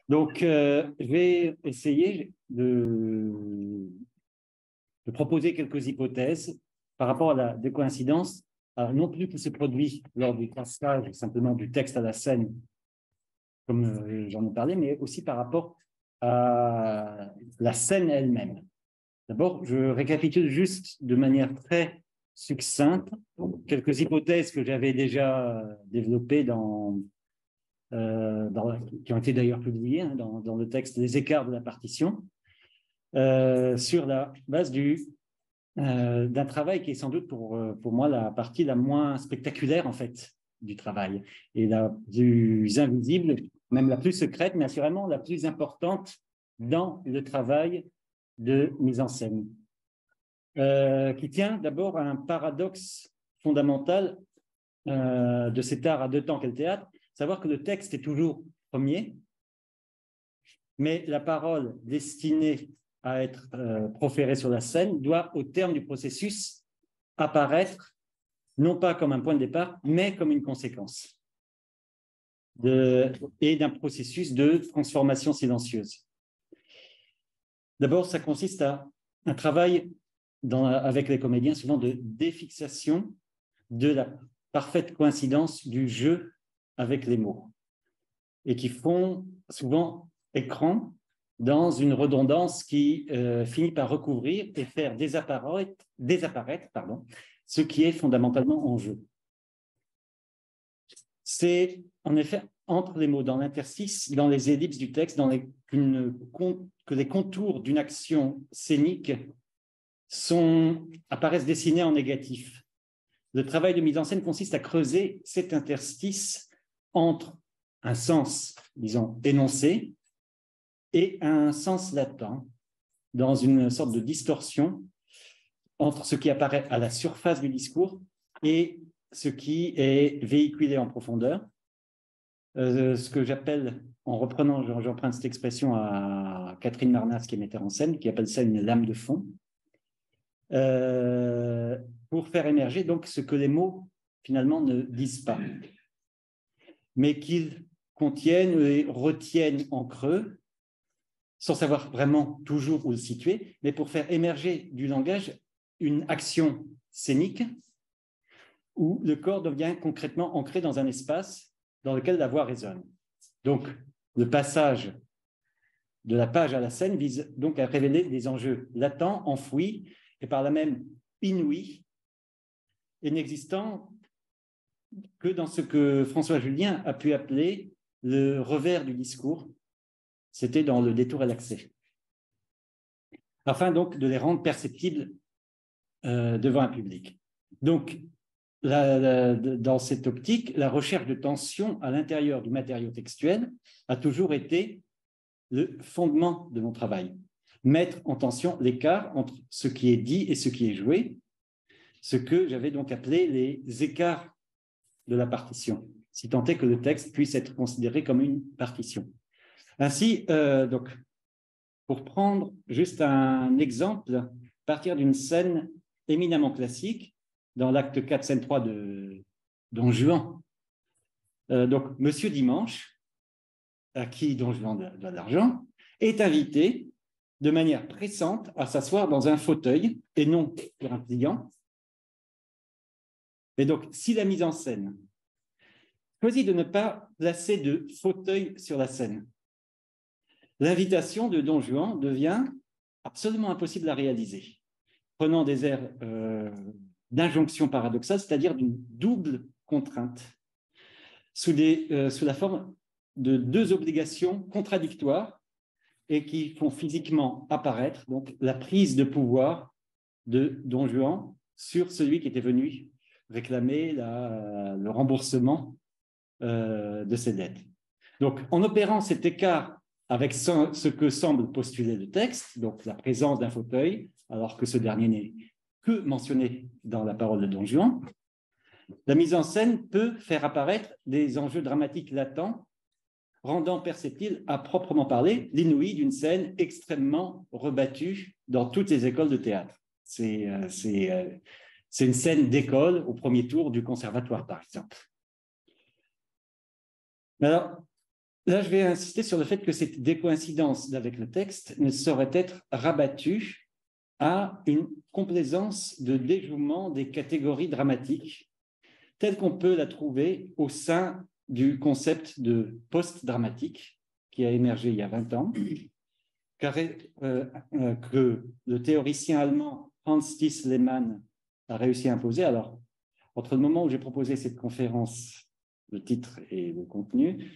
Donc, je vais essayer de proposer quelques hypothèses par rapport à la coïncidence, non plus qui se produit lors du passage simplement du texte à la scène, comme j'en ai parlé, mais aussi par rapport à la scène elle-même. D'abord, je récapitule juste de manière très succincte quelques hypothèses que j'avais déjà développées qui ont été d'ailleurs publiées dans le texte Les écarts de la partition, sur la base d'un travail qui est sans doute pour moi la partie la moins spectaculaire en fait du travail et la plus invisible, même la plus secrète, mais assurément la plus importante dans le travail de mise en scène, qui tient d'abord à un paradoxe fondamental de cet art à deux temps qu'est le théâtre, savoir que le texte est toujours premier, mais la parole destinée à être proférée sur la scène doit, au terme du processus, apparaître non pas comme un point de départ, mais comme une conséquence et d'un processus de transformation silencieuse. D'abord, ça consiste à un travail avec les comédiens, souvent de défixation de la parfaite coïncidence du jeu avec les mots, et qui font souvent écran dans une redondance qui finit par recouvrir et faire désapparaître ce qui est fondamentalement en jeu. C'est en effet entre les mots, dans l'interstice, dans les ellipses du texte, que les contours d'une action scénique apparaissent dessinés en négatif. Le travail de mise en scène consiste à creuser cet interstice entre un sens, disons, énoncé et un sens latent, dans une sorte de distorsion entre ce qui apparaît à la surface du discours et ce qui est véhiculé en profondeur. Ce que j'appelle, en reprenant, j'emprunte cette expression à Catherine Marnas, qui est metteur en scène, qui appelle ça une lame de fond, pour faire émerger donc ce que les mots finalement ne disent pas, mais qu'ils contiennent et retiennent en creux, sans savoir vraiment toujours où le situer, mais pour faire émerger du langage une action scénique où le corps devient concrètement ancré dans un espace dans lequel la voix résonne. Donc, le passage de la page à la scène vise donc à révéler des enjeux latents, enfouis, et par là même inouïs, et n'existant que dans ce que François Julien a pu appeler le revers du discours, c'était dans le détour à l'accès, afin donc de les rendre perceptibles devant un public. Donc, dans cette optique, la recherche de tension à l'intérieur du matériau textuel a toujours été le fondement de mon travail. Mettre en tension l'écart entre ce qui est dit et ce qui est joué, ce que j'avais donc appelé les écarts de la partition, si tant est que le texte puisse être considéré comme une partition. Ainsi, donc, pour prendre juste un exemple, à partir d'une scène éminemment classique, dans l'acte 4, scène 3 de Don Juan. Donc, Monsieur Dimanche, à qui Don Juan doit de l'argent, est invité de manière pressante à s'asseoir dans un fauteuil et non sur un pliant. Et donc, si la mise en scène choisit de ne pas placer de fauteuil sur la scène, l'invitation de Don Juan devient absolument impossible à réaliser, prenant des airs d'injonction paradoxale, c'est-à-dire d'une double contrainte, sous la forme de deux obligations contradictoires et qui font physiquement apparaître donc, la prise de pouvoir de Don Juan sur celui qui était venu réclamer le remboursement de ses dettes. Donc, en opérant cet écart avec ce que semble postuler le texte, donc la présence d'un fauteuil, alors que ce dernier n'est que mentionné dans la parole de Don Juan, la mise en scène peut faire apparaître des enjeux dramatiques latents, rendant perceptible, à proprement parler, l'inouï d'une scène extrêmement rebattue dans toutes les écoles de théâtre. C'est une scène d'école au premier tour du conservatoire, par exemple. Alors, là, je vais insister sur le fait que cette décoïncidence avec le texte ne saurait être rabattue à une complaisance de déjouement des catégories dramatiques telle qu'on peut la trouver au sein du concept de post-dramatique qui a émergé il y a 20 ans, que le théoricien allemand Hans-Thies Lehmann a réussi à imposer. Alors, entre le moment où j'ai proposé cette conférence, le titre et le contenu,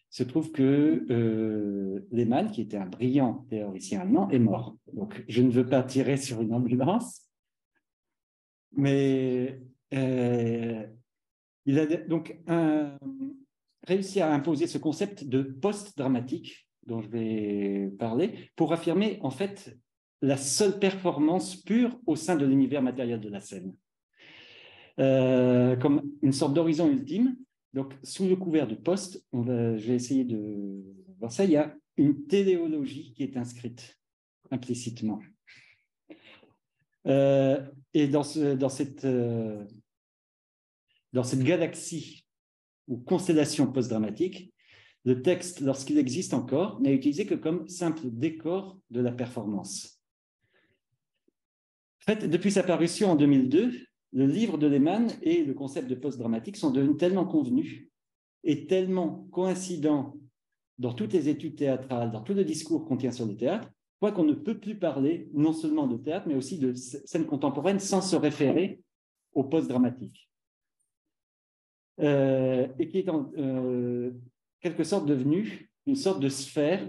se trouve que Lehmann, qui était un brillant théoricien allemand, est mort. Donc, je ne veux pas tirer sur une ambulance, mais il a donc réussi à imposer ce concept de post-dramatique dont je vais parler pour affirmer en fait la seule performance pure au sein de l'univers matériel de la scène. Comme une sorte d'horizon ultime. Donc, sous le couvert du poste, je vais essayer de voir ça, il y a une téléologie qui est inscrite implicitement. Et dans cette galaxie ou constellation post-dramatique, le texte, lorsqu'il existe encore, n'est utilisé que comme simple décor de la performance. En fait, depuis sa parution en 2002, le livre de Lehmann et le concept de post-dramatique sont devenus tellement convenus et tellement coïncidents dans toutes les études théâtrales, dans tout le discours qu'on tient sur le théâtre, qu'on ne peut plus parler non seulement de théâtre, mais aussi de scène contemporaine sans se référer au post-dramatique. Et qui est en quelque sorte devenu une sorte de sphère.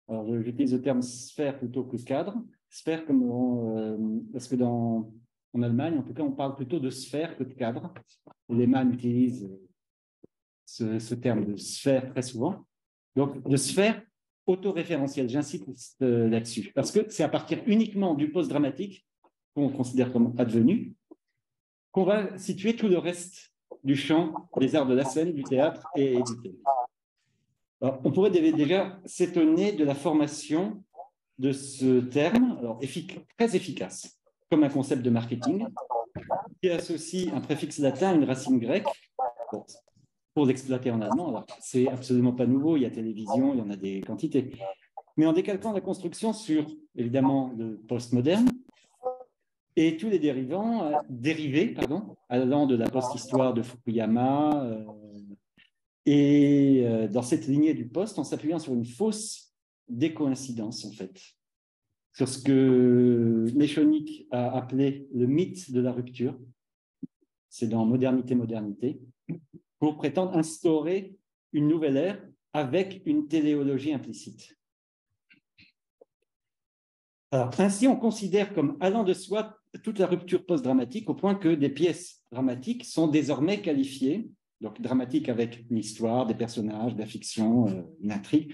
Alors, j'utilise le terme sphère plutôt que cadre. Sphère, parce que en Allemagne, en tout cas, on parle plutôt de sphère que de cadre. Lehmann utilise ce terme de sphère très souvent. Donc, de sphère autoréférentielle, j'insiste là-dessus, parce que c'est à partir uniquement du post-dramatique, qu'on considère comme advenu, qu'on va situer tout le reste du champ des arts de la scène, du théâtre et du théâtre. Alors, on pourrait déjà s'étonner de la formation de ce terme, alors très efficace, comme un concept de marketing, qui associe un préfixe latin à une racine grecque, pour l'exploiter en allemand. Alors, c'est absolument pas nouveau, il y a télévision, il y en a des quantités. Mais en décalquant la construction sur, évidemment, le postmoderne, et tous les dérivés, allant de la post-histoire de Fukuyama, dans cette lignée du post, en s'appuyant sur une fausse décoïncidence, en fait, sur ce que Méchonic a appelé le mythe de la rupture. C'est dans Modernité, pour prétendre instaurer une nouvelle ère avec une téléologie implicite. Alors, ainsi, on considère comme allant de soi toute la rupture post-dramatique au point que des pièces dramatiques sont désormais qualifiées, donc dramatiques avec une histoire, des personnages, de la fiction, une intrigue,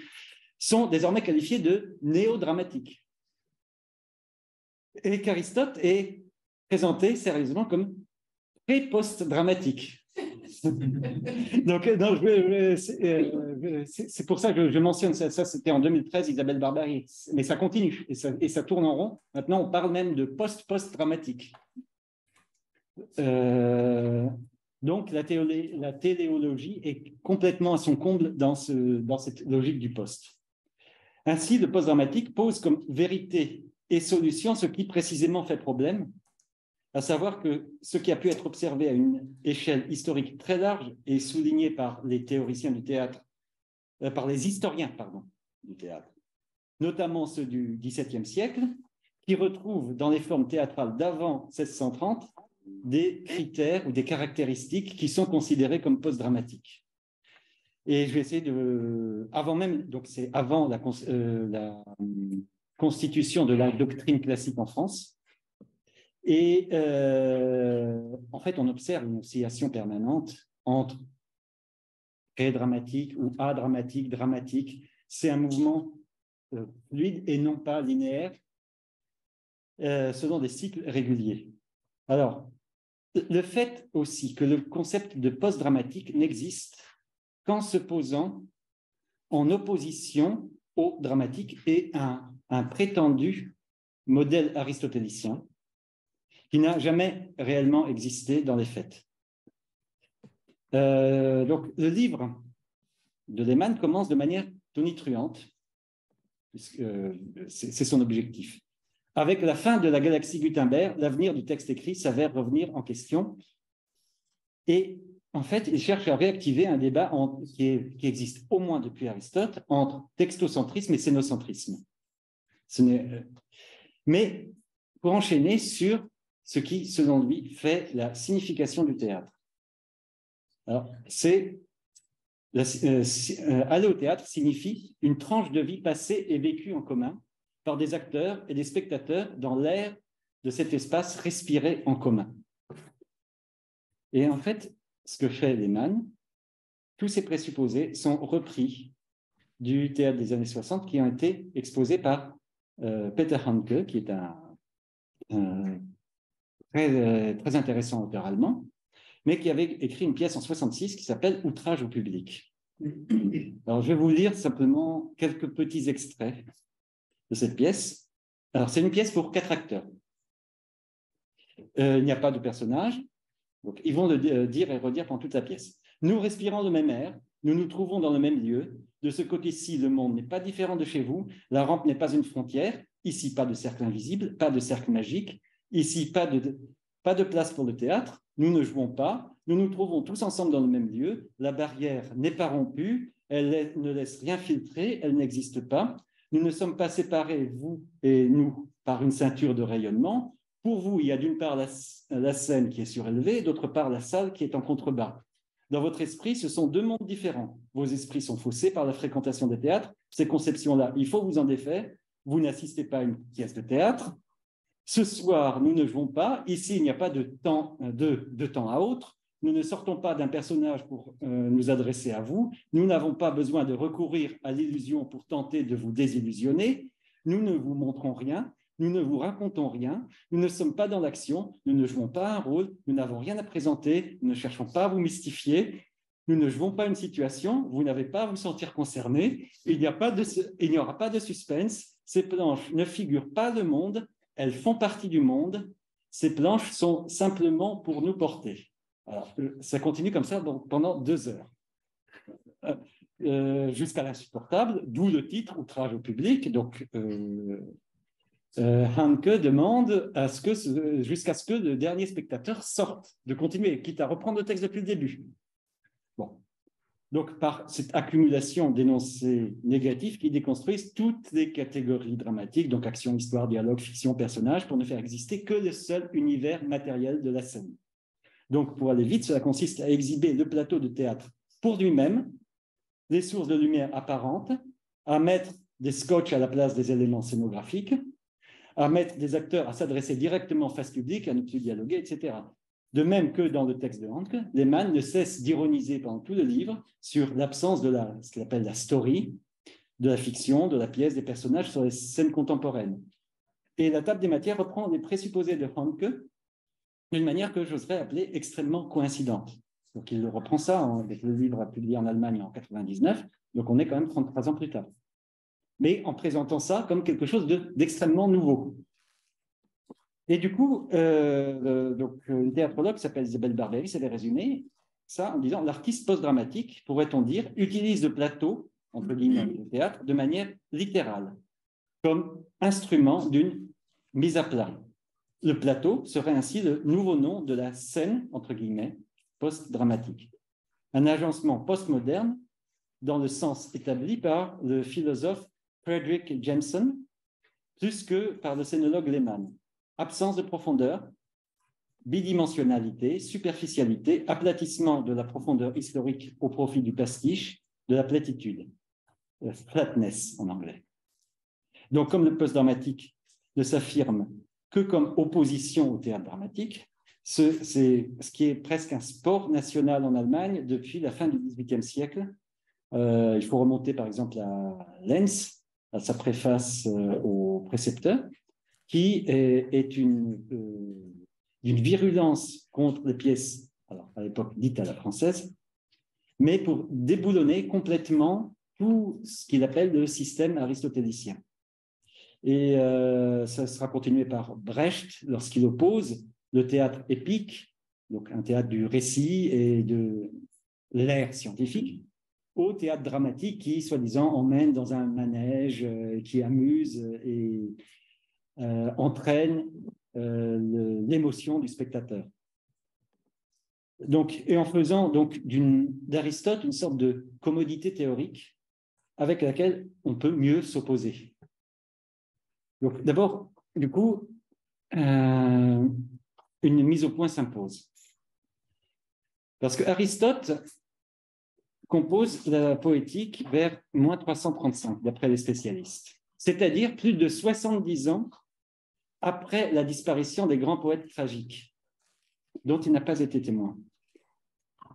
sont désormais qualifiées de néo-dramatiques. Et qu'Aristote est présenté sérieusement comme pré-post-dramatique. Donc, c'est pour ça que je mentionne ça, c'était en 2013, Isabelle Barbary, mais ça continue et ça tourne en rond. Maintenant, on parle même de post-dramatique. Donc, la téléologie est complètement à son comble dans cette logique du post. Ainsi, le post-dramatique pose comme vérité et solution ce qui précisément fait problème, à savoir que ce qui a pu être observé à une échelle historique très large et souligné par les théoriciens du théâtre, par les historiens, du théâtre, notamment ceux du XVIIe siècle, qui retrouvent dans les formes théâtrales d'avant 1630 des critères ou des caractéristiques qui sont considérées comme post-dramatiques. Et je vais essayer c'est avant la constitution de la doctrine classique en France. Et en fait, on observe une oscillation permanente entre pré-dramatique ou adramatique, dramatique. C'est un mouvement fluide et non pas linéaire, selon des cycles réguliers. Alors, le fait aussi que le concept de post-dramatique n'existe qu'en se posant en opposition au dramatique et un prétendu modèle aristotélicien qui n'a jamais réellement existé dans les faits. Donc, le livre de Lehmann commence de manière tonitruante, c'est son objectif. Avec la fin de la galaxie Gutenberg, l'avenir du texte écrit s'avère revenir en question. Et en fait, il cherche à réactiver un débat qui existe au moins depuis Aristote entre textocentrisme et scénocentrisme. Mais pour enchaîner sur ce qui, selon lui, fait la signification du théâtre. Alors, aller au théâtre signifie une tranche de vie passée et vécue en commun par des acteurs et des spectateurs dans l'air de cet espace respiré en commun. Et en fait, ce que fait Lehmann, tous ces présupposés sont repris du théâtre des années 60 qui ont été exposés par Peter Handke, qui est un très intéressant auteur allemand, mais qui avait écrit une pièce en 66 qui s'appelle « Outrage au public ». Alors, je vais vous lire simplement quelques petits extraits de cette pièce. Alors, c'est une pièce pour 4 acteurs. Il n'y a pas de personnage, donc ils vont le dire et redire pendant toute la pièce. Nous respirons le même air, nous nous trouvons dans le même lieu. De ce côté-ci, le monde n'est pas différent de chez vous. La rampe n'est pas une frontière. Ici, pas de cercle invisible, pas de cercle magique. Ici, pas de place pour le théâtre. Nous ne jouons pas. Nous nous trouvons tous ensemble dans le même lieu. La barrière n'est pas rompue. Elle ne laisse rien filtrer. Elle n'existe pas. Nous ne sommes pas séparés, vous et nous, par une ceinture de rayonnement. Pour vous, il y a d'une part la scène qui est surélevée, d'autre part la salle qui est en contrebas. Dans votre esprit, ce sont 2 mondes différents. Vos esprits sont faussés par la fréquentation des théâtres. Ces conceptions-là, il faut vous en défaire. Vous n'assistez pas à une pièce de théâtre. Ce soir, nous ne jouons pas. Ici, il n'y a pas de temps à autre. Nous ne sortons pas d'un personnage pour nous adresser à vous. Nous n'avons pas besoin de recourir à l'illusion pour tenter de vous désillusionner. Nous ne vous montrons rien. Nous ne vous racontons rien, nous ne sommes pas dans l'action, nous ne jouons pas un rôle, nous n'avons rien à présenter, nous ne cherchons pas à vous mystifier, nous ne jouons pas une situation, vous n'avez pas à vous sentir concerné, il n'y aura pas de suspense, ces planches ne figurent pas le monde, elles font partie du monde, ces planches sont simplement pour nous porter. Alors, ça continue comme ça pendant 2 heures. Jusqu'à l'insupportable, d'où le titre « Outrage au public ». Donc, Handke demande jusqu'à ce que le dernier spectateur sorte, de continuer, quitte à reprendre le texte depuis le début. Bon. Donc, par cette accumulation d'énoncés négatifs qui déconstruisent toutes les catégories dramatiques, donc action, histoire, dialogue, fiction, personnage, pour ne faire exister que le seul univers matériel de la scène. Donc, pour aller vite, cela consiste à exhiber le plateau de théâtre pour lui-même, les sources de lumière apparentes, à mettre des scotch à la place des éléments scénographiques, à mettre des acteurs à s'adresser directement face publique, à ne plus dialoguer, etc. De même que dans le texte de Handke, Lehmann ne cesse d'ironiser pendant tout le livre sur l'absence de ce qu'il appelle la story, de la fiction, de la pièce, des personnages sur les scènes contemporaines. Et la table des matières reprend les présupposés de Handke d'une manière que j'oserais appeler extrêmement coïncidente. Donc il reprend ça avec le livre publié en Allemagne en 1999, donc on est quand même 33 ans plus tard. Mais en présentant ça comme quelque chose d'extrêmement nouveau. Et du coup, une théâtrologue qui s'appelle Isabelle Barberis avait résumé ça en disant « L'artiste post-dramatique, pourrait-on dire, utilise le plateau, entre guillemets, le théâtre, de manière littérale, comme instrument d'une mise à plat. Le plateau serait ainsi le nouveau nom de la scène, entre guillemets, post-dramatique. Un agencement postmoderne dans le sens établi par le philosophe Frederick Jameson, plus que par le scénologue Lehmann. Absence de profondeur, bidimensionnalité, superficialité, aplatissement de la profondeur historique au profit du pastiche, de la platitude, flatness en anglais. Donc, comme le post-dramatique ne s'affirme que comme opposition au théâtre dramatique, c'est ce qui est presque un sport national en Allemagne depuis la fin du XVIIIe siècle. Il faut remonter par exemple à Lenz, à sa préface au précepteur, qui est d'une virulence contre les pièces, alors à l'époque dites à la française, mais pour déboulonner complètement tout ce qu'il appelle le système aristotélicien. Et ça sera continué par Brecht lorsqu'il oppose le théâtre épique, donc un théâtre du récit et de l'ère scientifique, au théâtre dramatique qui, soi-disant, emmène dans un manège, qui amuse et entraîne l'émotion du spectateur. Donc, et en faisant donc d'Aristote une sorte de commodité théorique avec laquelle on peut mieux s'opposer. Donc, d'abord, du coup, une mise au point s'impose. Parce qu'Aristote compose la poétique vers moins 335, d'après les spécialistes. C'est-à-dire plus de 70 ans après la disparition des grands poètes tragiques, dont il n'a pas été témoin.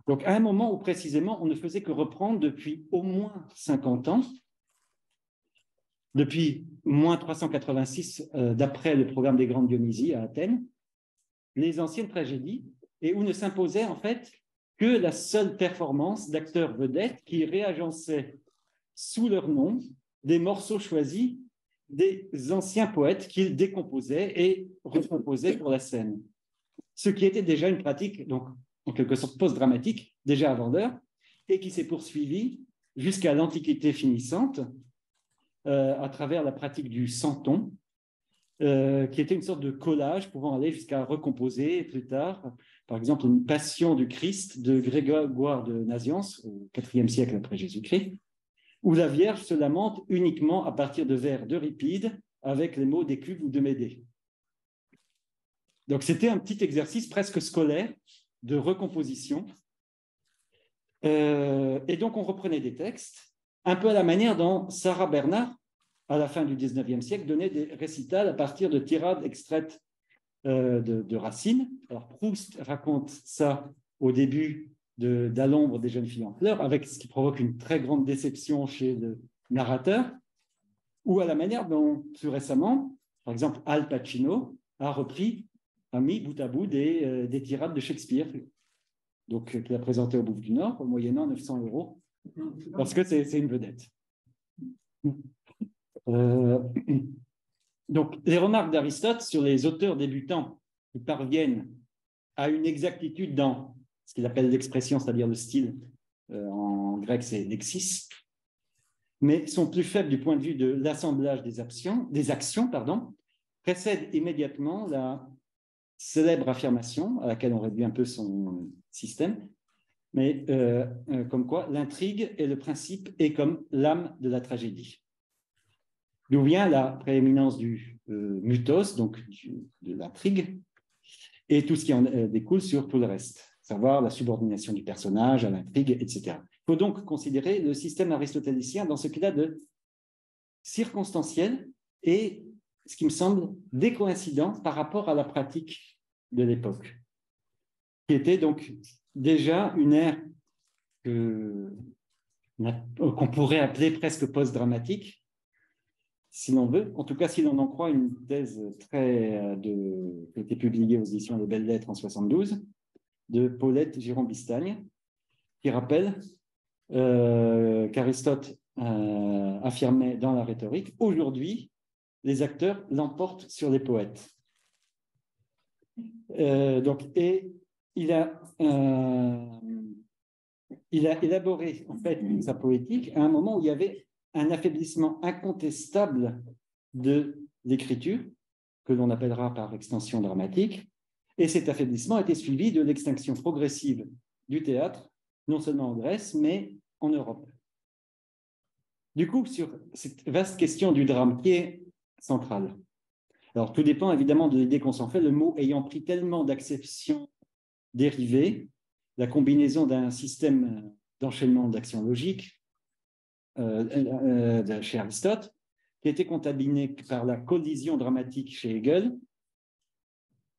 Donc, à un moment où précisément, on ne faisait que reprendre depuis au moins 50 ans, depuis moins 386, d'après le programme des Grandes Dionysies à Athènes, les anciennes tragédies, et où ne s'imposait en fait que la seule performance d'acteurs vedettes qui réagençaient sous leur nom des morceaux choisis des anciens poètes qu'ils décomposaient et recomposaient pour la scène. Ce qui était déjà une pratique, donc en quelque sorte post-dramatique, déjà avant l'heure, et qui s'est poursuivie jusqu'à l'Antiquité finissante, à travers la pratique du centon, qui était une sorte de collage pouvant aller jusqu'à recomposer plus tard, par exemple, une Passion du Christ de Grégoire de Nazianze au IVe siècle après Jésus-Christ, où la Vierge se lamente uniquement à partir de vers d'Euripide avec les mots d'Écube ou de Médée. Donc, c'était un petit exercice presque scolaire de recomposition. Et donc, on reprenait des textes, un peu à la manière dont Sarah Bernhardt, à la fin du XIXe siècle, donnait des récitals à partir de tirades extraites de Racine. Alors, Proust raconte ça au début d'À l'ombre des jeunes filles en fleurs, avec ce qui provoque une très grande déception chez le narrateur, ou à la manière dont, plus récemment, par exemple, Al Pacino a mis bout à bout des tirades de Shakespeare, donc qu'il a présenté au Bouffe du Nord, moyennant 900 €, parce que c'est une vedette. Donc, les remarques d'Aristote sur les auteurs débutants qui parviennent à une exactitude dans ce qu'il appelle l'expression, c'est-à-dire le style, en grec c'est lexis, mais sont plus faibles du point de vue de l'assemblage des actions, précèdent immédiatement la célèbre affirmation à laquelle on réduit un peu son système, mais comme quoi l'intrigue est le principe et comme l'âme de la tragédie. D'où vient la prééminence du mythos, donc de l'intrigue, et tout ce qui en découle sur tout le reste, savoir la subordination du personnage à l'intrigue, etc. Il faut donc considérer le système aristotélicien dans ce qu'il a de circonstanciel et, ce qui me semble, décoïncident par rapport à la pratique de l'époque, qui était donc déjà une ère qu'on pourrait appeler presque post-dramatique, si l'on veut, en tout cas si l'on en croit une thèse qui a été publiée aux éditions des Belles Lettres en 1972, de Paulette Giron-Bistagne, qui rappelle qu'Aristote affirmait dans la rhétorique, aujourd'hui, les acteurs l'emportent sur les poètes. Et il a élaboré en fait sa poétique à un moment où il y avait un affaiblissement incontestable de l'écriture, que l'on appellera par extension dramatique, et cet affaiblissement a été suivi de l'extinction progressive du théâtre, non seulement en Grèce, mais en Europe. Du coup, sur cette vaste question du drame, qui est centrale. Alors, tout dépend évidemment de l'idée qu'on s'en fait, le mot ayant pris tellement d'acceptions dérivées, la combinaison d'un système d'enchaînement d'actions logiques chez Aristote, qui a été contaminé par la collision dramatique chez Hegel,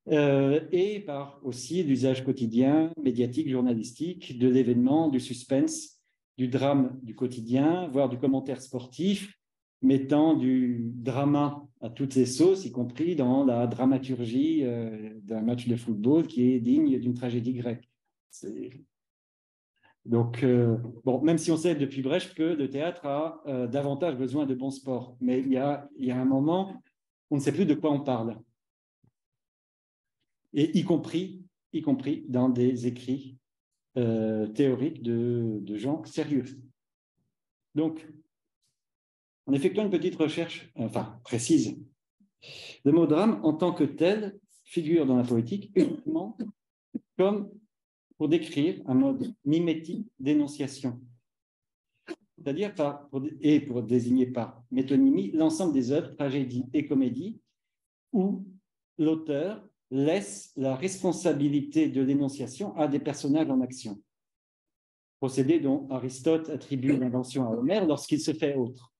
et par aussi l'usage quotidien, médiatique, journalistique, de l'événement, du suspense, du drame du quotidien, voire du commentaire sportif, mettant du drama à toutes les sauces, y compris dans la dramaturgie d'un match de football qui est digne d'une tragédie grecque. Donc, bon, même si on sait depuis Brecht que le théâtre a davantage besoin de bon sport, mais il y a un moment, on ne sait plus de quoi on parle. Et y compris dans des écrits théoriques de gens sérieux. Donc, en effectuant une petite recherche, précise, le mot drame, en tant que tel, figure dans la poétique uniquement comme pour décrire un mode mimétique d'énonciation, c'est-à-dire pour désigner par métonymie l'ensemble des œuvres, tragédies et comédies, où l'auteur laisse la responsabilité de l'énonciation à des personnages en action. Procédé dont Aristote attribue l'invention à Homère lorsqu'il se fait autre,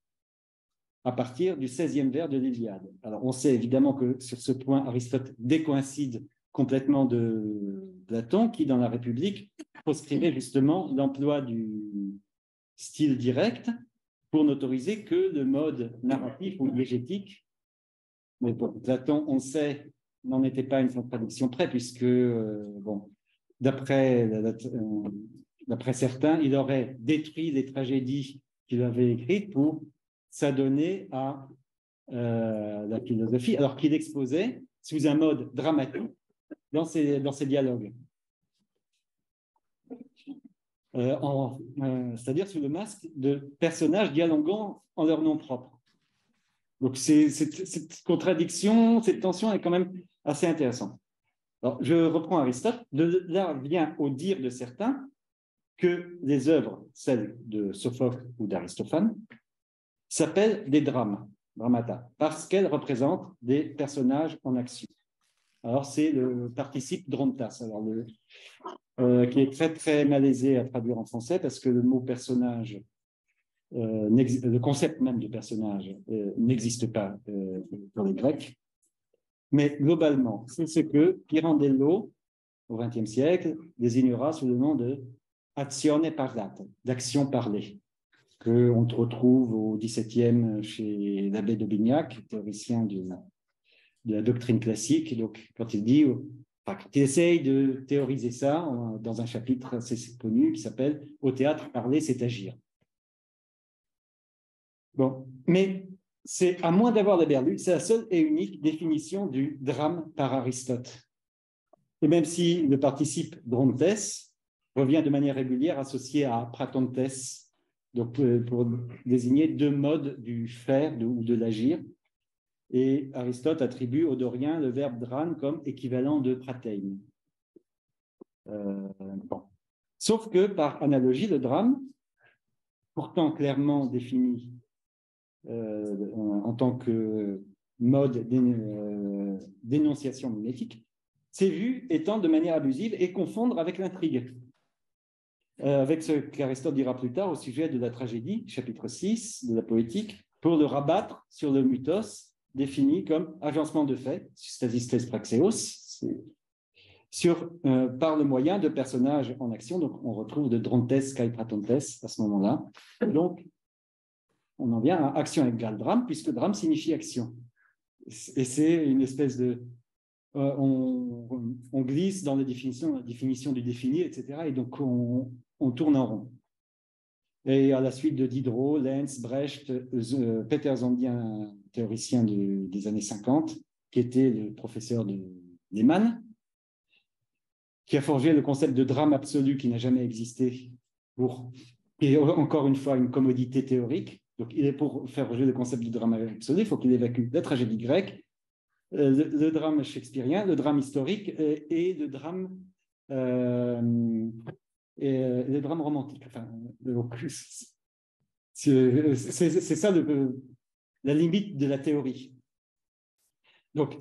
à partir du 16e vers de l'Iliade. Alors, on sait évidemment que sur ce point, Aristote décoïncide complètement de Platon, qui, dans la République, proscrivait justement l'emploi du style direct pour n'autoriser que le mode narratif ou diégétique. Mais pour Platon, on sait, n'en était pas une contradiction près, puisque, d'après certains, il aurait détruit les tragédies qu'il avait écrites pour s'adonner à la philosophie, alors qu'il exposait sous un mode dramatique dans ses dialogues. C'est-à-dire sous le masque de personnages dialoguant en leur nom propre. Donc, cette contradiction, cette tension est quand même assez intéressante. Alors, je reprends Aristote. De là vient au dire de certains que les œuvres, celles de Sophocle ou d'Aristophane, s'appellent des drames, dramata, parce qu'elles représentent des personnages en action. Alors, c'est le participe drontas, qui est très, très malaisé à traduire en français, parce que le mot personnage, le concept même de personnage n'existe pas pour les Grecs. Mais globalement, c'est ce que Pirandello, au XXe siècle, désignera sous le nom de azione parlata, d'action parlée, qu'on retrouve au XVIIe chez l'abbé d'Aubignac, théoricien de la doctrine classique. Donc, quand il essaye de théoriser ça dans un chapitre assez connu qui s'appelle « Au théâtre, parler, c'est agir ». Bon, mais c'est, à moins d'avoir d'abord lu, c'est la seule et unique définition du drame par Aristote. Et même si le participe drontes revient de manière régulière associé à pratontes, donc pour désigner deux modes du faire ou de l'agir. Et Aristote attribue aux Doriens le verbe dran comme équivalent de pratein. Sauf que, par analogie, le drame, pourtant clairement défini en tant que mode d'énonciation mimétique, c'est vu étant de manière abusive et confondre avec l'intrigue. Avec ce qu'Aristote dira plus tard au sujet de la tragédie, chapitre 6 de la poétique, pour le rabattre sur le mythos, défini comme agencement de faits, stasis praxeos, par le moyen de personnages en action. Donc, on retrouve de drontes kai pratontes à ce moment-là. Donc, on en vient à action égale drame, puisque drame signifie action. Et c'est une espèce de... on glisse dans la définition du défini, etc. Et donc, on tourne en rond. Et à la suite de Diderot, Lenz, Brecht, Peter Zondy, un théoricien des années 50, qui était le professeur de Lehmann, qui a forgé le concept de drame absolu qui n'a jamais existé, qui est encore une fois une commodité théorique. Donc, il est pour faire forger le concept du drame absolu, il faut qu'il évacue la tragédie grecque, le drame shakespearien, le drame historique et le drame romantique. Enfin, c'est ça la limite de la théorie. Donc,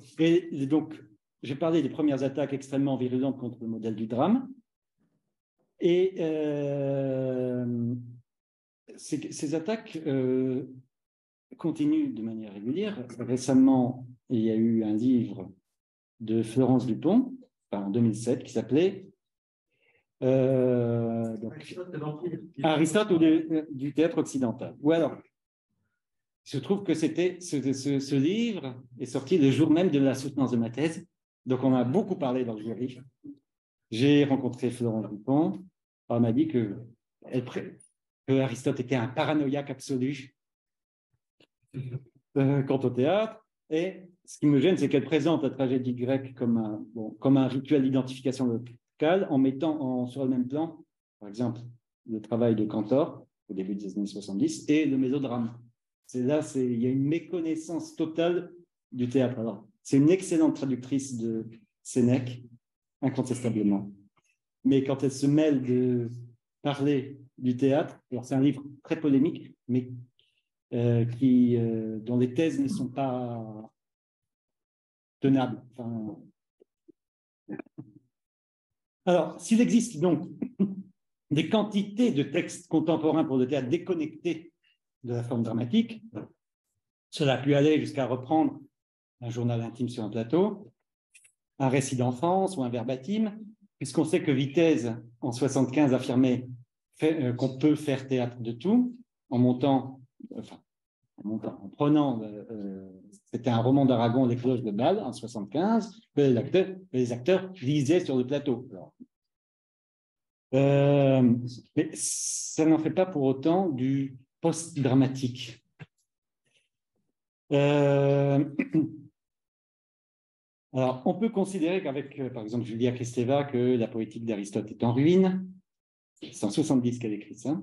j'ai parlé des premières attaques extrêmement virulentes contre le modèle du drame. Et ces attaques continuent de manière régulière. Récemment, il y a eu un livre de Florence Dupont, en 2007, qui s'appelait Aristote ou du théâtre occidental. Ou alors, je trouve que ce livre est sorti le jour même de la soutenance de ma thèse. Donc, on a beaucoup parlé dans le jury. J'ai rencontré Florence Dupont. Elle m'a dit que Aristote était un paranoïaque absolu quant au théâtre. Et ce qui me gêne, c'est qu'elle présente la tragédie grecque comme un rituel d'identification locale en mettant sur le même plan, par exemple, le travail de Cantor, au début des années 70, et le mélodrame. Il y a une méconnaissance totale du théâtre. Alors, c'est une excellente traductrice de Sénèque, incontestablement. Mais quand elle se mêle de parler du théâtre, alors c'est un livre très polémique, mais dont les thèses ne sont pas tenables. Enfin, alors, s'il existe donc des quantités de textes contemporains pour le théâtre déconnectés de la forme dramatique, cela a pu aller jusqu'à reprendre un journal intime sur un plateau, un récit d'enfance ou un verbatim, puisqu'on sait que Vitesse, en 1975, affirmait qu'on peut faire théâtre de tout, en prenant, c'était un roman d'Aragon, Les cloches de Bâle, en 1975, que les acteurs lisaient sur le plateau. Mais ça n'en fait pas pour autant du post-dramatique. Alors, on peut considérer qu'avec, par exemple, Julia Kristeva, que la poétique d'Aristote est en ruine. C'est en 70 qu'elle écrit ça,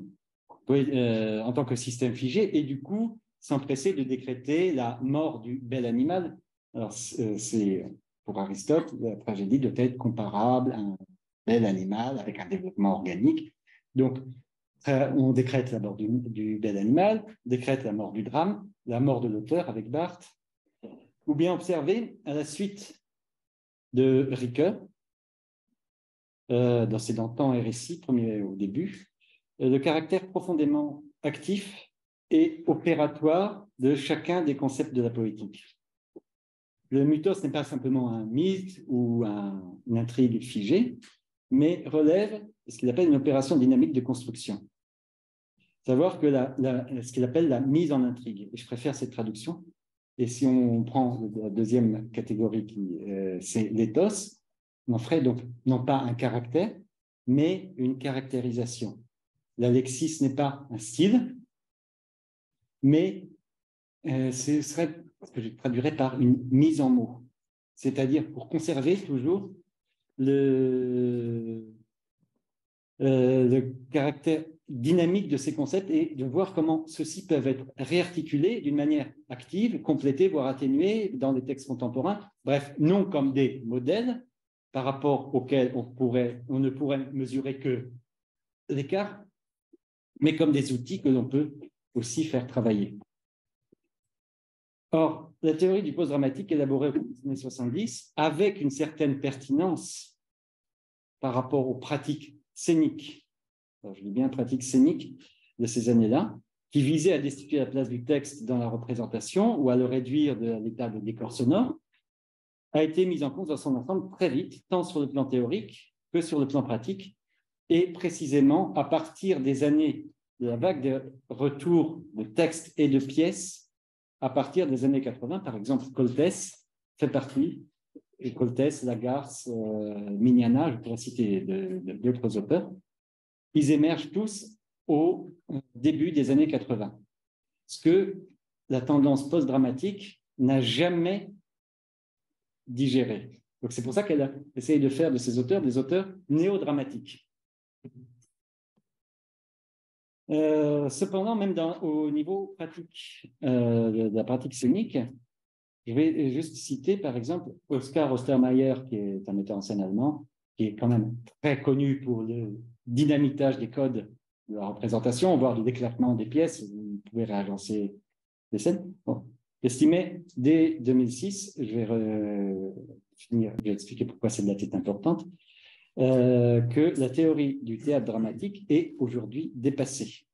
en tant que système figé, et du coup, s'empresser de décréter la mort du bel animal. Alors, pour Aristote, la tragédie doit être comparable à un bel animal avec un développement organique. Donc, on décrète la mort du bel animal, on décrète la mort du drame, la mort de l'auteur avec Barthes, ou bien observer à la suite de Ricoeur, dans ses Temps et récits, premier au début, le caractère profondément actif et opératoire de chacun des concepts de la poétique. Le mythos n'est pas simplement un mythe ou une intrigue figée, mais relève ce qu'il appelle une opération dynamique de construction. Savoir que ce qu'il appelle la mise en intrigue. Et je préfère cette traduction. Et si on prend la deuxième catégorie, c'est l'éthos, on ferait donc non pas un caractère, mais une caractérisation. L'alexis n'est pas un style, mais ce serait ce que je traduirais par une mise en mots. C'est-à-dire pour conserver toujours le caractère dynamique de ces concepts et de voir comment ceux-ci peuvent être réarticulés d'une manière active, complétés, voire atténués dans les textes contemporains. Bref, non comme des modèles par rapport auxquels on ne pourrait mesurer que l'écart, mais comme des outils que l'on peut aussi faire travailler. Or, la théorie du post-dramatique élaborée aux années 70, avec une certaine pertinence par rapport aux pratiques scéniques, alors je dis bien pratiques scéniques de ces années-là, qui visaient à destituer la place du texte dans la représentation ou à le réduire à l'état de décor sonore, a été mise en compte dans son ensemble très vite, tant sur le plan théorique que sur le plan pratique, et précisément à partir des années de la vague de retour de textes et de pièces, à partir des années 80, par exemple, Coltès fait partie, et Coltès, Lagarce, Mignana, je pourrais citer d'autres auteurs, ils émergent tous au début des années 80. Ce que la tendance post-dramatique n'a jamais digéré. Donc c'est pour ça qu'elle a essayé de faire de ces auteurs des auteurs néo-dramatiques. Cependant, même au niveau pratique, de la pratique scénique, je vais juste citer par exemple Oskar Ostermayer, qui est un metteur en scène allemand, qui est quand même très connu pour le dynamitage des codes de la représentation, voire du déclassement des pièces. Vous pouvez réagencer les scènes. Bon. Estimé dès 2006, je vais expliquer pourquoi cette date est importante, que la théorie du théâtre dramatique est aujourd'hui dépassée.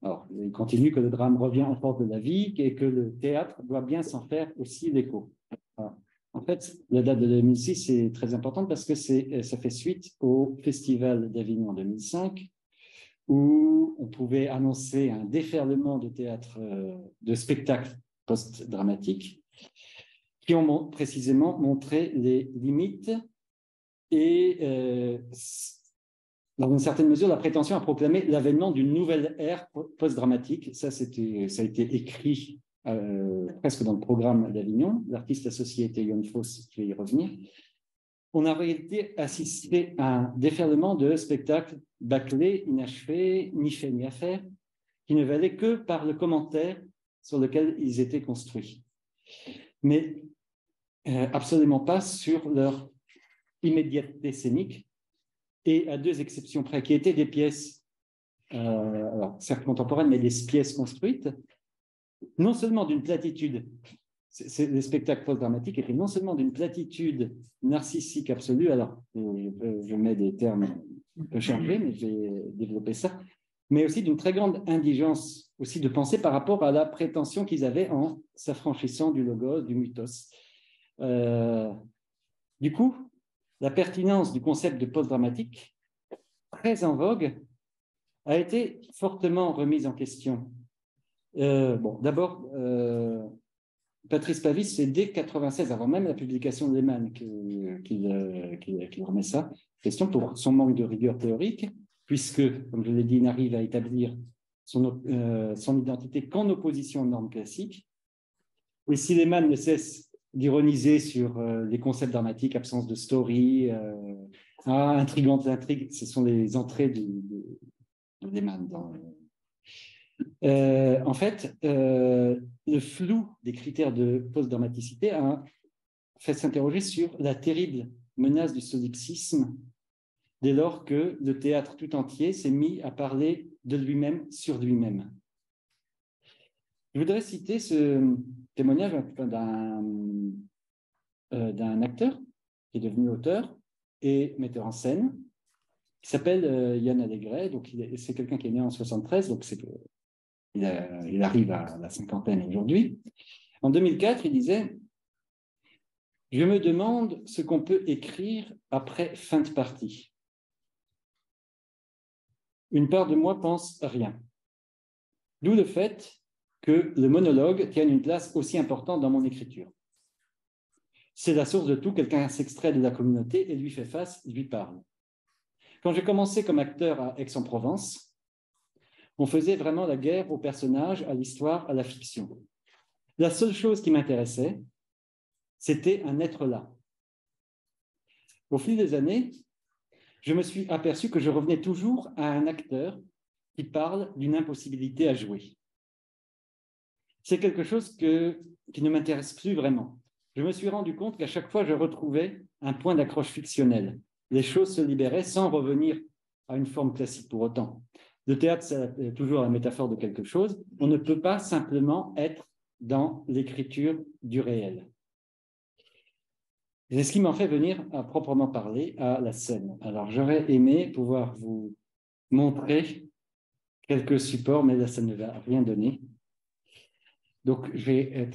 Alors, il continue que le drame revient en force de la vie et que le théâtre doit bien s'en faire aussi l'écho. En fait, la date de 2006 est très importante parce que ça fait suite au Festival d'Avignon en 2005, où on pouvait annoncer un déferlement de théâtre, de spectacles post-dramatiques, qui ont précisément montré les limites et dans une certaine mesure, la prétention à proclamer l'avènement d'une nouvelle ère post-dramatique. Ça a été écrit presque dans le programme d'Avignon. L'artiste associé était Jon Fosse, je vais y revenir. on a en réalité assisté à un déferlement de spectacles bâclés, inachevés, ni fait ni à faire, qui ne valaient que par le commentaire sur lequel ils étaient construits. Mais absolument pas sur leur immédiateté scénique, et à deux exceptions près, qui étaient des pièces, alors certes contemporaines, mais des pièces construites, non seulement d'une platitude, les spectacles post-dramatiques étaient non seulement d'une platitude narcissique absolue, alors je mets des termes un peu chargés, mais j'ai développé ça, mais aussi d'une très grande indigence aussi de pensée par rapport à la prétention qu'ils avaient en s'affranchissant du logos, du mythos. Du coup, la pertinence du concept de post-dramatique, très en vogue, a été fortement remise en question. D'abord, Patrice Pavis, c'est dès 1996, avant même la publication de Lehmann, qu'il remet ça, question pour son manque de rigueur théorique, puisque, comme je l'ai dit, il n'arrive à établir son identité qu'en opposition aux normes classiques. Et si Lehmann ne cesse d'ironiser sur les concepts dramatiques, absence de story, intrigante intrigue, ce sont les entrées de Lehmann dans... en fait, le flou des critères de post-dramaticité a fait s'interroger sur la terrible menace du solipsisme dès lors que le théâtre tout entier s'est mis à parler de lui-même sur lui-même. Je voudrais citer ce témoignage d'un acteur qui est devenu auteur et metteur en scène, qui s'appelle Yann Allégret. Donc, c'est quelqu'un qui est né en 1973, donc il arrive à la cinquantaine aujourd'hui. En 2004, il disait « Je me demande ce qu'on peut écrire après fin de partie. Une part de moi pense rien. D'où le fait que le monologue tienne une place aussi importante dans mon écriture. C'est la source de tout, quelqu'un s'extrait de la communauté et lui fait face, lui parle. Quand j'ai commencé comme acteur à Aix-en-Provence, on faisait vraiment la guerre aux personnages, à l'histoire, à la fiction. La seule chose qui m'intéressait, c'était un être là. Au fil des années, je me suis aperçu que je revenais toujours à un acteur qui parle d'une impossibilité à jouer. C'est quelque chose qui ne m'intéresse plus vraiment. Je me suis rendu compte qu'à chaque fois, je retrouvais un point d'accroche fictionnel. Les choses se libéraient sans revenir à une forme classique pour autant. Le théâtre, c'est toujours la métaphore de quelque chose. On ne peut pas simplement être dans l'écriture du réel. C'est ce qui m'en fait venir à proprement parler à la scène. Alors, j'aurais aimé pouvoir vous montrer quelques supports, mais là, ça ne va rien donner. Donc, je vais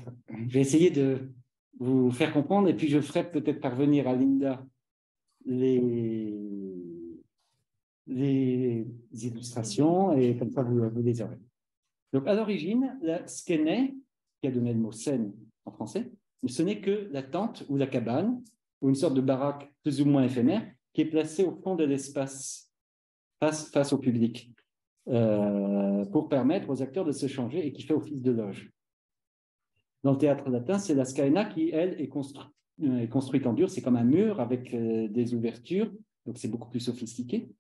essayer de vous faire comprendre et puis je ferai peut-être parvenir à Linda les illustrations et comme ça, vous les aurez. Donc, à l'origine, la skène, qui a donné le mot scène en français, ce n'est que la tente ou la cabane, ou une sorte de baraque plus ou moins éphémère, qui est placée au fond de l'espace, face au public, pour permettre aux acteurs de se changer et qui fait office de loge. Dans le théâtre latin, c'est la scaena qui, elle, est construite en dur. C'est comme un mur avec des ouvertures, donc c'est beaucoup plus sophistiqué,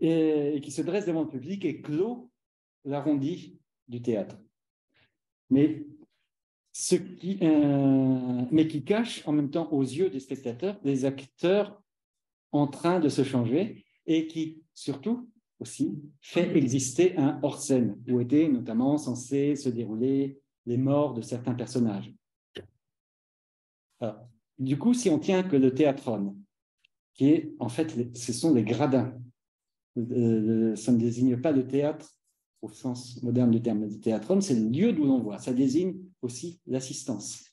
et qui se dresse devant le public et clôt l'arrondi du théâtre. Mais qui cache en même temps aux yeux des spectateurs les acteurs en train de se changer et qui, surtout, aussi, fait exister un hors-scène où étaient notamment censés se dérouler les morts de certains personnages. Alors, du coup, si on tient que le théâtron, qui est, en fait, ce sont les gradins, ça ne désigne pas le théâtre au sens moderne du terme. Le théâtron, c'est le lieu d'où l'on voit. Ça désigne aussi l'assistance,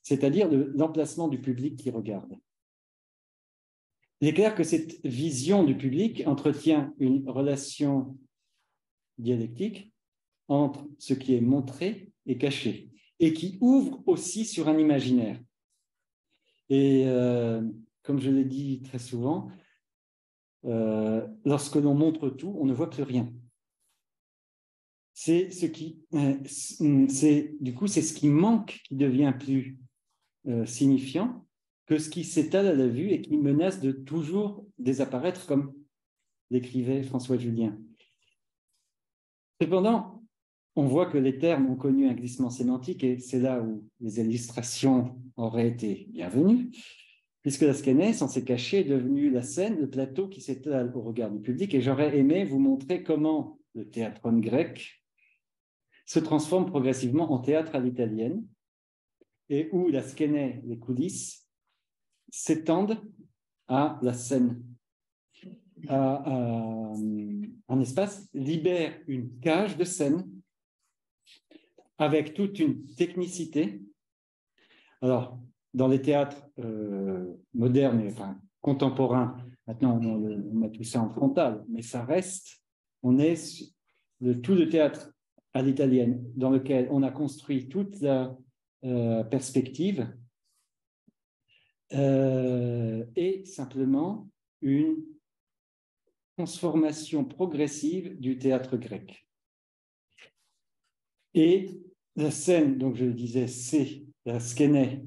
c'est-à-dire l'emplacement du public qui regarde. Il est clair que cette vision du public entretient une relation dialectique entre ce qui est montré et caché, et qui ouvre aussi sur un imaginaire. Et comme je l'ai dit très souvent, lorsque l'on montre tout, on ne voit plus rien. C'est ce qui manque qui devient plus signifiant que ce qui s'étale à la vue et qui menace de toujours désapparaître, comme l'écrivait François Julien. Cependant, on voit que les termes ont connu un glissement sémantique et c'est là où les illustrations auraient été bienvenues, puisque la Skénè, censée cacher, est devenue la scène, le plateau qui s'étale au regard du public. Et j'aurais aimé vous montrer comment le théâtron grec se transforme progressivement en théâtre à l'italienne et où la Skénè, les coulisses, s'étendent à la scène. Un espace libère une cage de scène avec toute une technicité. Alors, dans les théâtres modernes et contemporains, maintenant on met tout ça en frontal, mais ça reste, on est tout le théâtre à l'italienne dans lequel on a construit toute la perspective et simplement une transformation progressive du théâtre grec. Et la scène, donc je le disais, c'est la Skénè.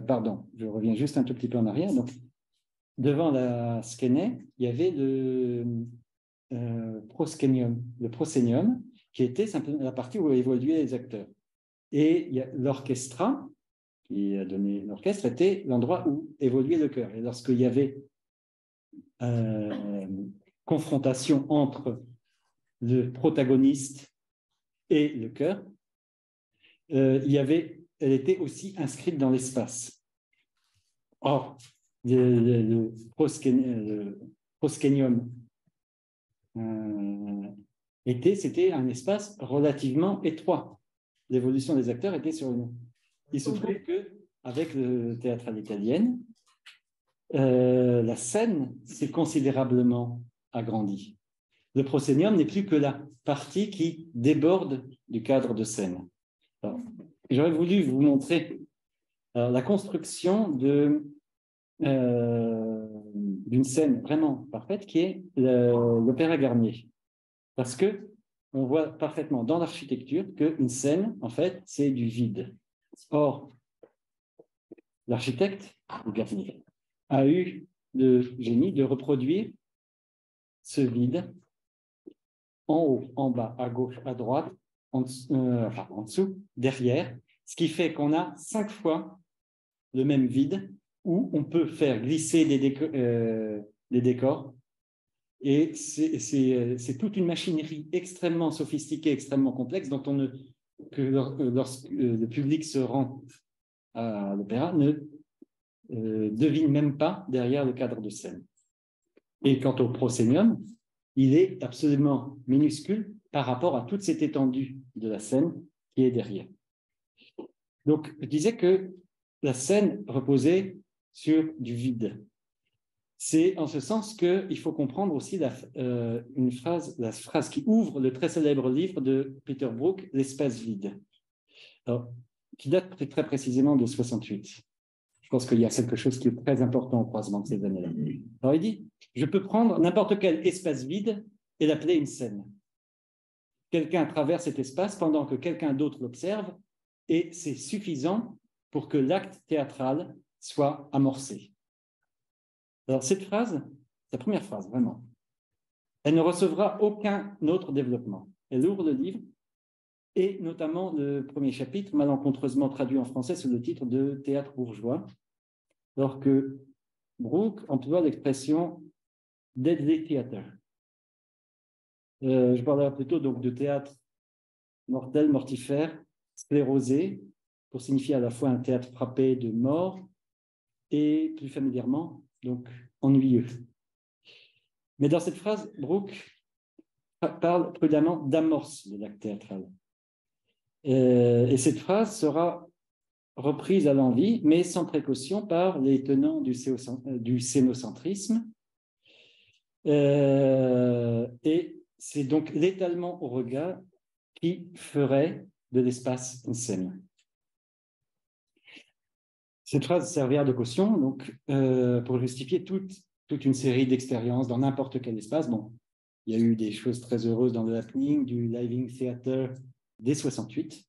Pardon, je reviens juste un tout petit peu en arrière. Donc, devant la Skénè, il y avait le proscenium, qui était simplement la partie où évoluaient les acteurs. Et l'orchestra, qui a donné l'orchestre, était l'endroit où évoluait le chœur. Et lorsqu'il y avait confrontation entre le protagoniste et le chœur, elle était aussi inscrite dans l'espace. Or, le proscenium c'était un espace relativement étroit. L'évolution des acteurs était sur une... Il se trouve qu'avec le théâtre à l'italienne, la scène s'est considérablement agrandie. Le proscenium n'est plus que la partie qui déborde du cadre de scène. J'aurais voulu vous montrer la construction d'une scène vraiment parfaite qui est l'Opéra Garnier. Parce qu'on voit parfaitement dans l'architecture qu'une scène, en fait, c'est du vide. Or, l'architecte, Garnier, a eu le génie de reproduire ce vide en haut, en bas, à gauche, à droite, en dessous, derrière, ce qui fait qu'on a 5 fois le même vide où on peut faire glisser des décors. Et c'est toute une machinerie extrêmement sophistiquée, extrêmement complexe, dont lorsque le public se rend à l'opéra, ne devine même pas derrière le cadre de scène. Et quant au proscenium, il est absolument minuscule par rapport à toute cette étendue de la scène qui est derrière. Donc, je disais que la scène reposait sur du vide. C'est en ce sens qu'il faut comprendre aussi la phrase qui ouvre le très célèbre livre de Peter Brook, L'espace vide, qui date très précisément de 68. Je pense qu'il y a quelque chose qui est très important au croisement de ces années-là. Alors, il dit, je peux prendre n'importe quel espace vide et l'appeler une scène. Quelqu'un traverse cet espace pendant que quelqu'un d'autre l'observe et c'est suffisant pour que l'acte théâtral soit amorcé. Alors, cette phrase, la première phrase, vraiment, elle ne recevra aucun autre développement. Elle ouvre le livre et notamment le premier chapitre, malencontreusement traduit en français sous le titre de « Théâtre bourgeois », alors que Brooke emploie l'expression « deadly theater ». Je parlerai plutôt donc de théâtre mortel, mortifère, sclérosé, pour signifier à la fois un théâtre frappé de mort et plus familièrement, donc ennuyeux. Mais dans cette phrase, Brooke parle prudemment d'amorce de l'acte théâtral. Et cette phrase sera reprise à l'envi, mais sans précaution par les tenants du scénocentrisme. Et c'est donc l'étalement au regard qui ferait de l'espace une scène. Cette phrase servira de caution donc, pour justifier toute une série d'expériences dans n'importe quel espace. Bon, il y a eu des choses très heureuses dans le happening, du living theater dès 68.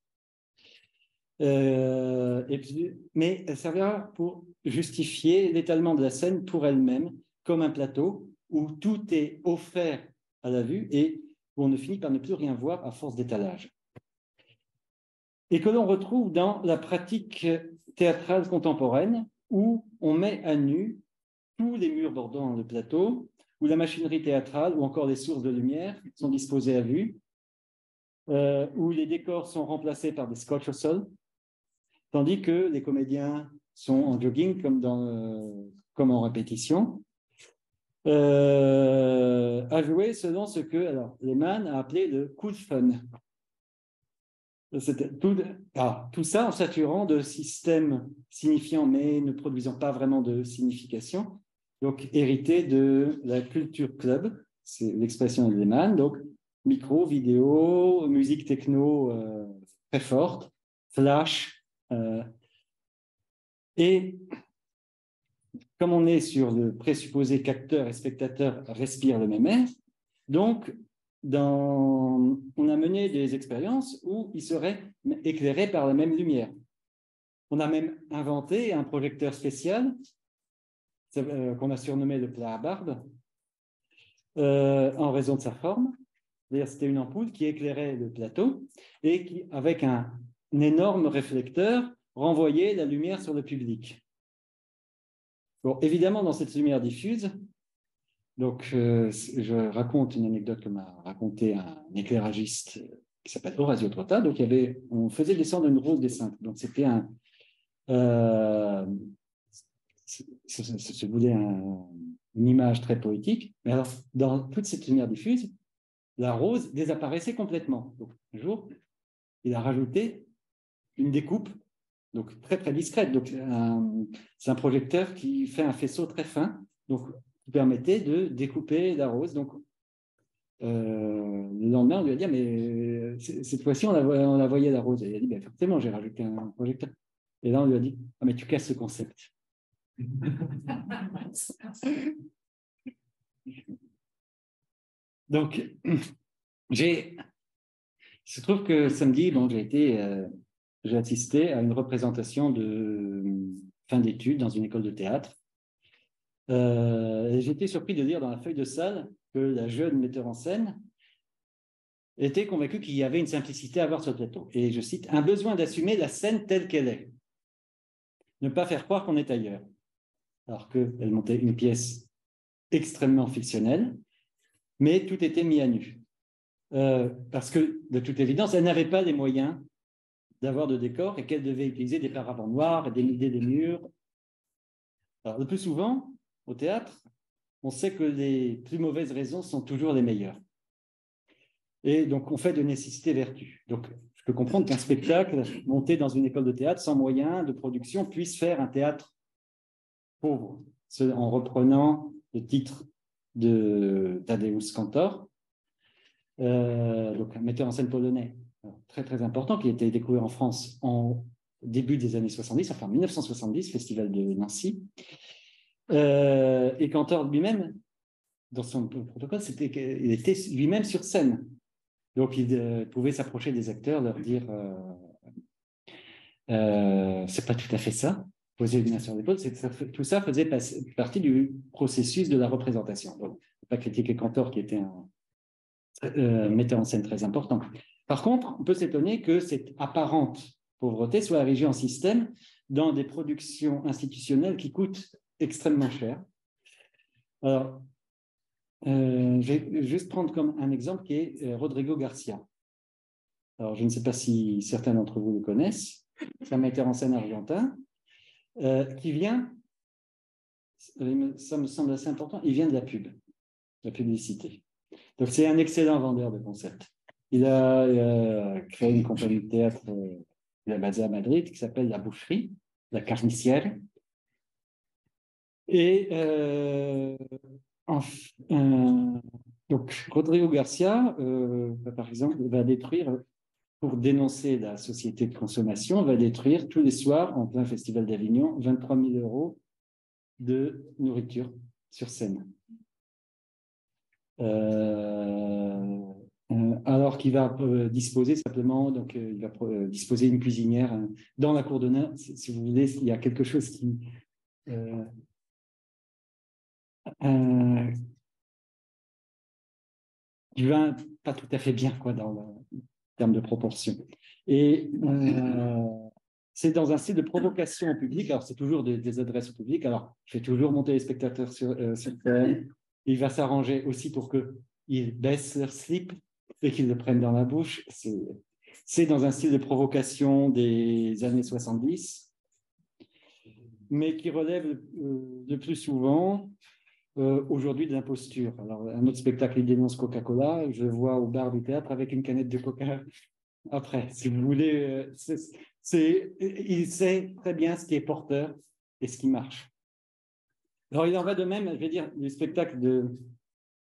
Mais elle servira pour justifier l'étalement de la scène pour elle-même, comme un plateau où tout est offert à la vue et où on ne finit par ne plus rien voir à force d'étalage. Et que l'on retrouve dans la pratique théâtrale contemporaine où on met à nu tous les murs bordant le plateau, où la machinerie théâtrale ou encore les sources de lumière sont disposées à vue, où les décors sont remplacés par des scotch au sol, tandis que les comédiens sont en jogging comme en répétition, à jouer selon ce que Lehmann a appelé le cool fun. Tout ça en saturant de systèmes signifiants mais ne produisant pas vraiment de signification, donc hérité de la culture club, c'est l'expression de Lehmann, donc micro, vidéo, musique techno très forte, flash, et comme on est sur le présupposé qu'acteur et spectateur respirent le même air, donc on a mené des expériences où ils seraient éclairés par la même lumière. On a même inventé un projecteur spécial qu'on a surnommé le plat à barbe en raison de sa forme. C'est-à-dire c'était une ampoule qui éclairait le plateau et qui, avec un énorme réflecteur, renvoyait la lumière sur le public. Bon, évidemment, dans cette lumière diffuse, donc je raconte une anecdote que m'a raconté un éclairagiste qui s'appelle Orazio Trotta. Donc on faisait descendre une rose des cinq. Donc c'était se voulait une image très poétique. Mais alors, dans toute cette lumière diffuse, la rose désapparaissait complètement. Donc un jour, il a rajouté une découpe, donc très très discrète. Donc c'est un projecteur qui fait un faisceau très fin, donc qui permettait de découper la rose. Donc le lendemain, on lui a dit mais cette fois-ci on la voyait la rose. Et il a dit ben, effectivement, j'ai rajouté un projecteur. Et là on lui a dit ah, mais tu casses ce concept. Donc il se trouve que samedi, bon, j'ai assisté à une représentation de fin d'études dans une école de théâtre. J'ai été surpris de lire dans la feuille de salle que la jeune metteur en scène était convaincue qu'il y avait une simplicité à voir sur le plateau. Et je cite, un besoin d'assumer la scène telle qu'elle est. Ne pas faire croire qu'on est ailleurs. Alors qu'elle montait une pièce extrêmement fictionnelle, mais tout était mis à nu. Parce que, de toute évidence, elle n'avait pas les moyens d'avoir de décor et qu'elle devait utiliser des paravents noirs et dénuder des murs. Alors, le plus souvent, au théâtre, on sait que les plus mauvaises raisons sont toujours les meilleures. Et donc, on fait de nécessité vertu. Donc, je peux comprendre qu'un spectacle monté dans une école de théâtre sans moyens de production puisse faire un théâtre pauvre, en reprenant le titre de Tadeusz Kantor, donc un metteur en scène polonais très très important qui a été découvert en France en début des années 70, enfin 1970, Festival de Nancy. Et Kantor lui-même, dans son protocole, il était lui-même sur scène. Donc il pouvait s'approcher des acteurs, leur dire c'est pas tout à fait ça, poser une main sur l'épaule, tout ça faisait partie du processus de la représentation. Donc, il ne faut pas critiquer Kantor qui était un metteur en scène très important. Par contre, on peut s'étonner que cette apparente pauvreté soit érigée en système dans des productions institutionnelles qui coûtent extrêmement cher. Alors, je vais juste prendre comme un exemple qui est Rodrigo Garcia. Alors, je ne sais pas si certains d'entre vous le connaissent. C'est un metteur en scène argentin qui vient, ça me semble assez important, il vient de la pub, de la publicité. Donc, c'est un excellent vendeur de concepts. Il a créé une compagnie de théâtre il est basé à Madrid qui s'appelle La Boucherie, La Carnicière. Et donc, Rodrigo Garcia, par exemple, va détruire, pour dénoncer la société de consommation, va détruire tous les soirs, en plein festival d'Avignon, 23 000 € de nourriture sur scène. Alors qu'il va disposer simplement, donc il va disposer une cuisinière dans la cour d'honneur. Si vous voulez, il y a quelque chose qui va pas tout à fait bien, quoi, dans le terme de proportion. Et c'est dans un style de provocation au public. Alors, c'est toujours des adresses au public. Alors, je fais toujours monter les spectateurs sur scène. Il va s'arranger aussi pour qu'ils baissent leur slip et qu'ils le prennent dans la bouche. C'est dans un style de provocation des années 70, mais qui relève le plus souvent aujourd'hui de l'imposture. Alors, un autre spectacle, il dénonce Coca-Cola. Je le vois au bar du théâtre avec une canette de Coca. Après, si vous voulez, il sait très bien ce qui est porteur et ce qui marche. Alors, il en va de même, je vais dire, du spectacle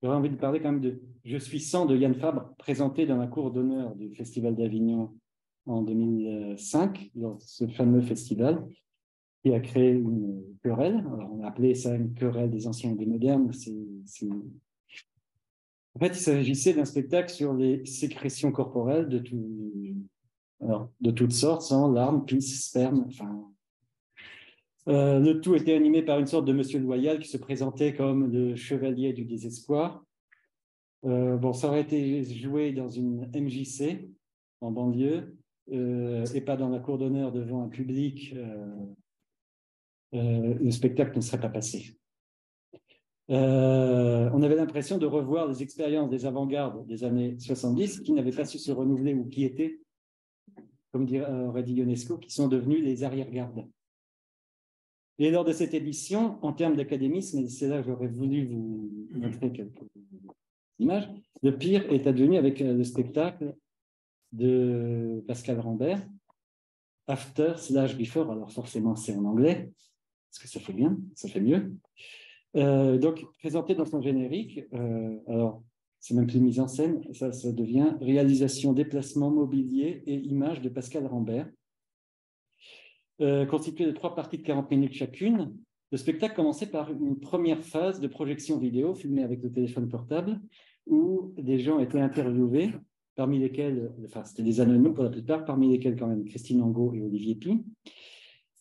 j'aurais envie de parler quand même de Je suis 100 de Yann Fabre, présenté dans la cour d'honneur du Festival d'Avignon en 2005, dans ce fameux festival, qui a créé une querelle. Alors, on a appelé ça une querelle des anciens et des modernes. En fait, il s'agissait d'un spectacle sur les sécrétions corporelles de toutes sortes, sang, larmes, pisse, sperme, enfin. Le tout était animé par une sorte de monsieur loyal qui se présentait comme le chevalier du désespoir. Bon, ça aurait été joué dans une MJC en banlieue et pas dans la cour d'honneur devant un public. Le spectacle ne serait pas passé. On avait l'impression de revoir les expériences des avant-gardes des années 70 qui n'avaient pas su se renouveler ou qui étaient, comme aurait dit Ionesco, qui sont devenus les arrière-gardes. Et lors de cette édition, en termes d'académisme, et c'est là que j'aurais voulu vous montrer quelques images, le pire est advenu avec le spectacle de Pascal Rambert, After / Before, alors forcément c'est en anglais, parce que ça fait bien, ça fait mieux. Donc, présenté dans son générique, alors c'est même plus mise en scène, ça devient réalisation, déplacement, mobilier et images de Pascal Rambert. Constitué de 3 parties de 40 minutes chacune. Le spectacle commençait par une première phase de projection vidéo filmée avec le téléphone portable où des gens étaient interviewés, parmi lesquels, enfin c'était des anonymes pour la plupart, parmi lesquels quand même Christine Angot et Olivier Py,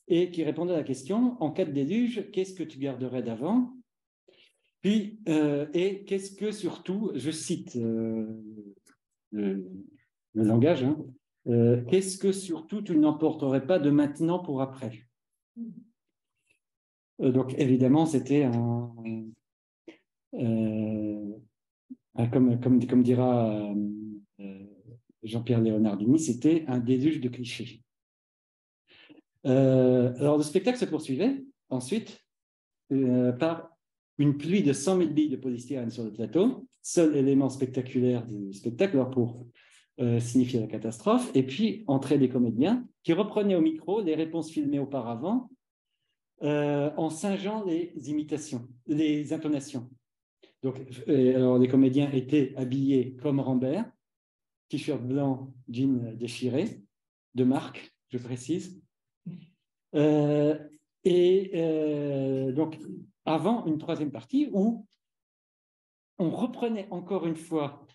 et qui répondaient à la question, en cas de déluge, qu'est-ce que tu garderais d'avant? Puis, et qu'est-ce que surtout, je cite le langage, hein, qu'est-ce que surtout tu n'emporterais pas de maintenant pour après? Donc évidemment, c'était comme dira Jean-Pierre Léonardini, c'était un déluge de clichés. Alors le spectacle se poursuivait ensuite par une pluie de 100 000 billes de polystyrène sur le plateau, seul élément spectaculaire du spectacle, alors pour signifier la catastrophe, et puis entrée des comédiens qui reprenaient au micro les réponses filmées auparavant en singeant les imitations, les intonations. Donc, alors les comédiens étaient habillés comme Rambert, t-shirt blanc, jean déchiré, de marque, je précise. Donc, avant une troisième partie où on reprenait encore une fois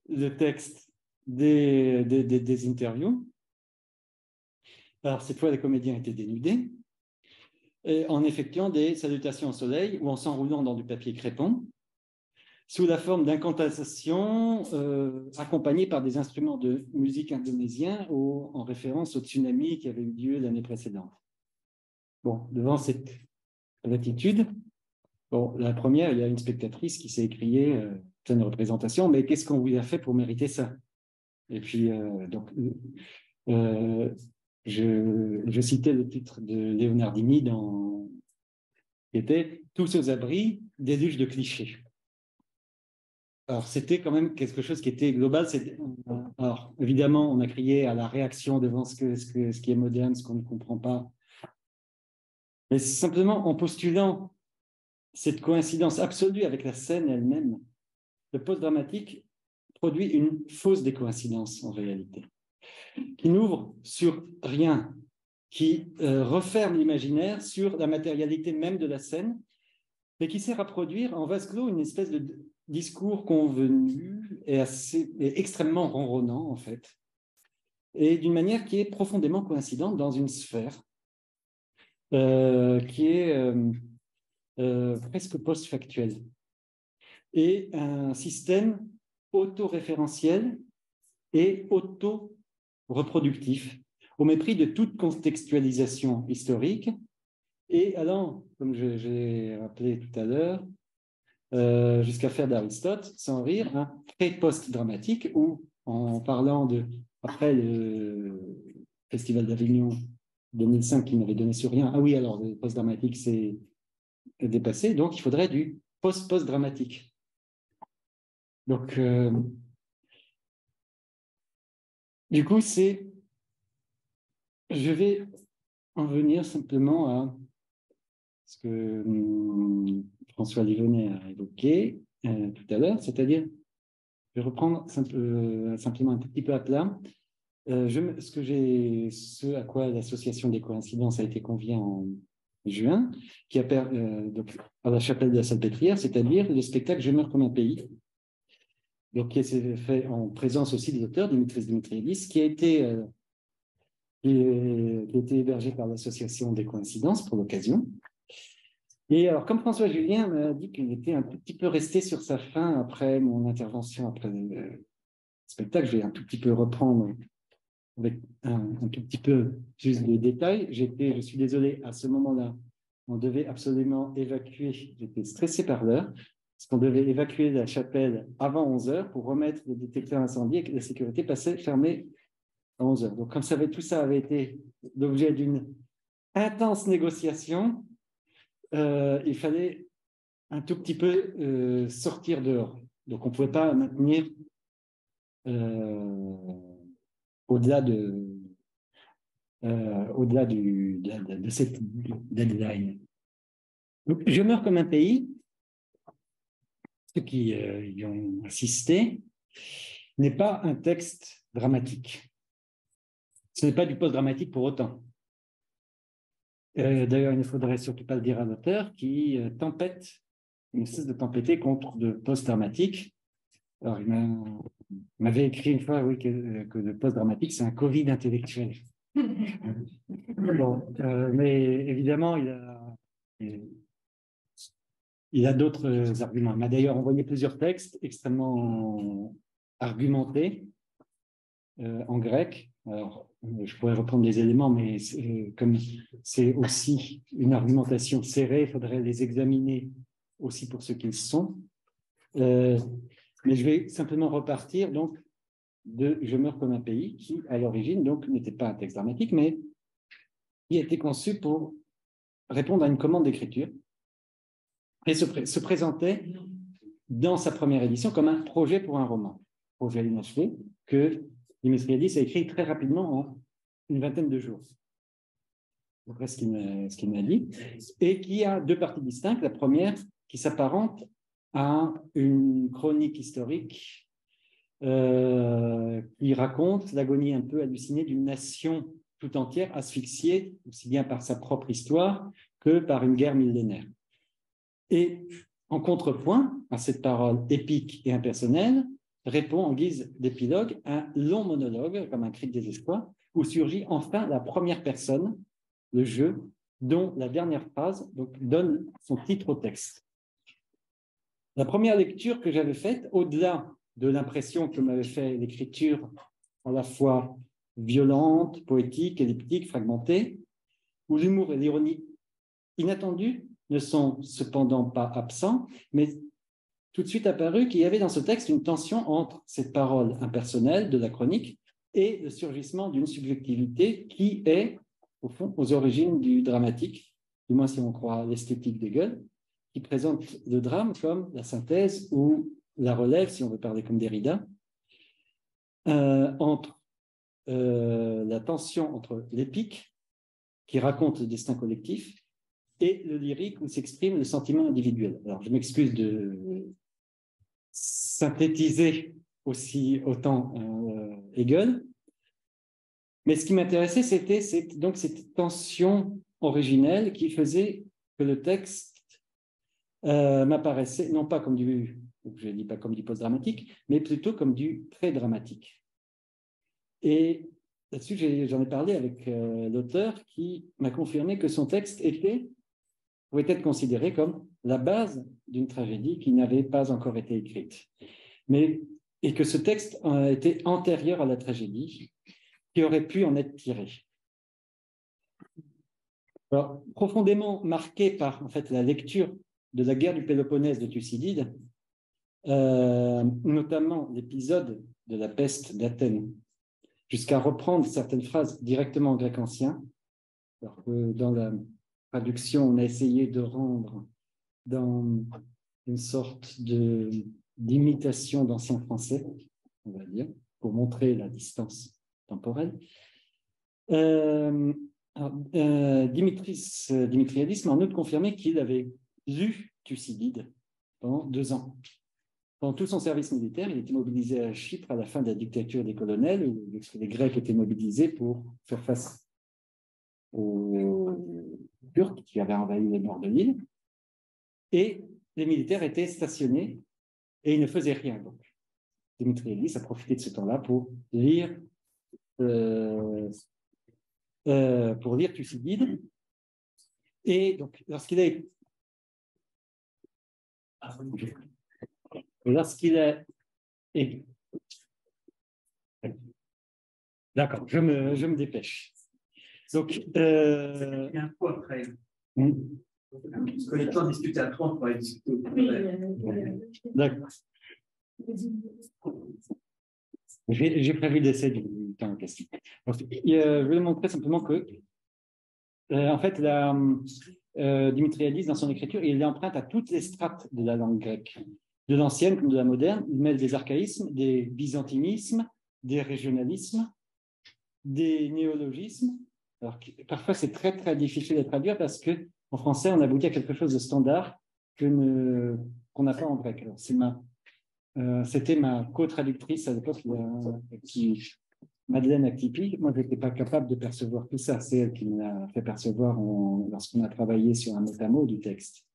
le texte des interviews. Alors, cette fois, les comédiens étaient dénudés, en effectuant des salutations au soleil ou en s'enroulant dans du papier crépon, sous la forme d'incantations accompagnées par des instruments de musique indonésiens en référence au tsunami qui avait eu lieu l'année précédente. Bon, devant cette attitude, bon, la première, il y a une spectatrice qui s'est écriée pleine de représentations, mais qu'est-ce qu'on vous a fait pour mériter ça? Et puis, donc, je citais le titre de Léonardini qui était « Tous aux abris, déluge de clichés ». Alors, c'était quand même quelque chose qui était global. Alors, évidemment, on a crié à la réaction devant ce qui est moderne, ce qu'on ne comprend pas. Mais simplement en postulant cette coïncidence absolue avec la scène elle-même, le post-dramatique produit une fausse décoïncidence en réalité, qui n'ouvre sur rien, qui referme l'imaginaire sur la matérialité même de la scène, mais qui sert à produire en vase clos une espèce discours convenu est extrêmement ronronnant, en fait, et d'une manière qui est profondément coïncidente dans une sphère qui est presque post-factuelle, et un système autoréférentiel et auto-reproductif, au mépris de toute contextualisation historique, et allant, comme j'ai rappelé tout à l'heure, jusqu'à faire d'Aristote, sans rire, un pré-post-dramatique, où, en parlant après le Festival d'Avignon 2005 qui n'avait donné sur rien, ah oui, alors le post-dramatique c'est dépassé, donc il faudrait du post-post-dramatique. Donc, du coup, je vais en venir simplement à ce que François Livonnet a évoqué tout à l'heure, c'est-à-dire, je vais reprendre simplement un petit peu à plat. Ce à quoi l'association des coïncidences a été conviée en juin, qui a donc, à la chapelle de la Salpêtrière, c'est-à-dire le spectacle Je meurs comme un pays, donc qui s'est fait en présence aussi des auteurs, Dimitris Dimitriadis, qui a été hébergé par l'association des coïncidences pour l'occasion. Et alors, comme François Julien m'a dit qu'il était un petit peu resté sur sa faim après mon intervention, après le spectacle, je vais un tout petit peu reprendre avec un tout petit peu juste de détails. Je suis désolé, à ce moment-là, on devait absolument évacuer, j'étais stressé par l'heure, parce qu'on devait évacuer la chapelle avant 11h pour remettre le détecteur incendie et que la sécurité passait fermée à 11h. Donc, comme tout ça avait été l'objet d'une intense négociation, il fallait un tout petit peu sortir dehors. Donc, on ne pouvait pas maintenir au-delà de cette deadline. Donc, Je meurs comme un pays, ceux qui y ont assisté, n'est pas un texte dramatique. Ce n'est pas du post-dramatique pour autant. D'ailleurs, il ne faudrait surtout pas le dire à l'auteur qui il ne cesse de tempêter contre de post-dramatique. Alors, il m'avait écrit une fois, oui, que le post-dramatique, c'est un Covid intellectuel. Bon, mais évidemment, il a d'autres arguments. Il m'a d'ailleurs envoyé plusieurs textes extrêmement argumentés en grec. Alors, je pourrais reprendre des éléments, mais comme c'est aussi une argumentation serrée, il faudrait les examiner aussi pour ce qu'ils sont. Mais je vais simplement repartir donc de Je meurs comme un pays, qui à l'origine donc n'était pas un texte dramatique, mais qui a été conçu pour répondre à une commande d'écriture et se présentait dans sa première édition comme un projet pour un roman, projet inachevé, que Dimitriadis a écrit très rapidement en une vingtaine de jours, d'après ce qu'il m'a dit, et qui a deux parties distinctes. La première qui s'apparente à une chronique historique qui raconte l'agonie un peu hallucinée d'une nation tout entière asphyxiée, aussi bien par sa propre histoire que par une guerre millénaire. Et en contrepoint à cette parole épique et impersonnelle, répond en guise d'épilogue un long monologue, comme un cri de désespoir, où surgit enfin la première personne, le jeu, dont la dernière phrase donc, donne son titre au texte. La première lecture que j'avais faite, au-delà de l'impression que m'avait fait l'écriture à la fois violente, poétique, elliptique, fragmentée, où l'humour et l'ironie inattendus ne sont cependant pas absents, mais tout de suite apparu qu'il y avait dans ce texte une tension entre cette parole impersonnelle de la chronique et le surgissement d'une subjectivité qui est, au fond, aux origines du dramatique, du moins si on croit à l'esthétique d'Hegel, qui présente le drame comme la synthèse ou la relève, si on veut parler comme Derrida, entre la tension entre l'épique, qui raconte le destin collectif, et le lyrique où s'exprime le sentiment individuel. Alors, je m'excuse de synthétiser autant Hegel, mais ce qui m'intéressait, c'était donc cette tension originelle qui faisait que le texte m'apparaissait, non pas comme du donc je ne dis pas comme du post-dramatique, mais plutôt comme du pré-dramatique. Et là-dessus, j'en ai parlé avec l'auteur qui m'a confirmé que son texte pouvait être considéré comme la base d'une tragédie qui n'avait pas encore été écrite. Et que ce texte était antérieur à la tragédie, qui aurait pu en être tiré. Alors, profondément marqué par en fait, la lecture de la guerre du Péloponnèse de Thucydide, notamment l'épisode de la peste d'Athènes, jusqu'à reprendre certaines phrases directement en grec ancien, alors que dans la traduction, on a essayé de rendre dans une sorte d'imitation d'ancien français, on va dire, pour montrer la distance temporelle. Dimitriadis m'a en outre confirmé qu'il avait lu Thucydide pendant 2 ans. Pendant tout son service militaire, il était mobilisé à Chypre à la fin de la dictature des colonels, où les Grecs étaient mobilisés pour faire face aux Turcs qui avaient envahi le nord de l'île. Et les militaires étaient stationnés et ils ne faisaient rien. Donc, Dimitriadis a profité de ce temps-là pour lire Thucydide. Et donc, lorsqu'il a... D'accord, je me dépêche. Donc, il y a un coup après. Parce que les temps discuter à 30, on va discuter au D'accord. J'ai prévu d'essayer du temps en question. Donc, je vais montrer simplement que, en fait, Dimitriadis, dans son écriture, il emprunte à toutes les strates de la langue grecque, de l'ancienne comme de la moderne. Il mêle des archaïsmes, des byzantinismes, des régionalismes, des néologismes. Alors, parfois, c'est très, très difficile à traduire parce qu'en français, on aboutit à quelque chose de standard qu'on n'a pas en grec. Alors, c'était ma co-traductrice à l'époque, Madeleine Actipi. Moi, je n'étais pas capable de percevoir tout ça. C'est elle qui me l'a fait percevoir lorsqu'on a travaillé sur un mot à mot du texte.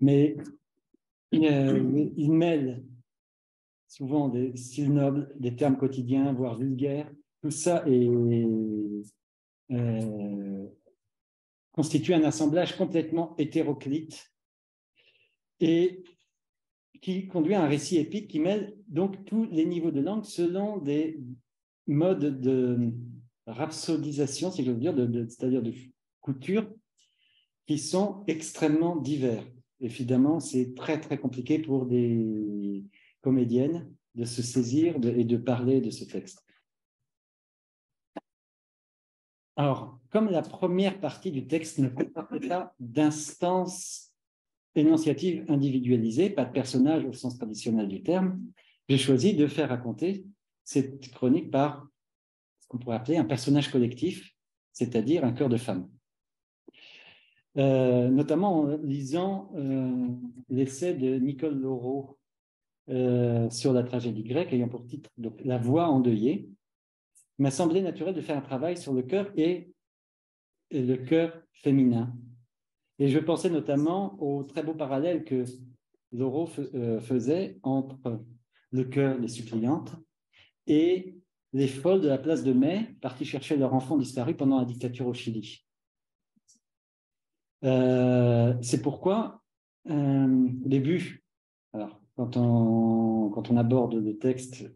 Mais il mêle souvent des styles nobles, des termes quotidiens, voire vulgaires. Tout ça constitue un assemblage complètement hétéroclite et qui conduit à un récit épique qui mêle donc tous les niveaux de langue selon des modes de rhapsodisation, si je veux dire, c'est-à-dire de couture, qui sont extrêmement divers. Évidemment, c'est très, très compliqué pour des comédiennes de se saisir et de parler de ce texte. Alors, comme la première partie du texte ne comporte pas d'instance énonciative individualisée, pas de personnage au sens traditionnel du terme, j'ai choisi de faire raconter cette chronique par ce qu'on pourrait appeler un personnage collectif, c'est-à-dire un cœur de femme. Notamment en lisant l'essai de Nicole Laureau sur la tragédie grecque, ayant pour titre donc, La voix endeuillée, il m'a semblé naturel de faire un travail sur le cœur et le cœur féminin. Et je pensais notamment au très beau parallèle que Laureau faisait entre le cœur des suppliantes et les folles de la place de Mai, parties chercher leur enfant disparu pendant la dictature au Chili. C'est pourquoi, au début, alors, quand on aborde le texte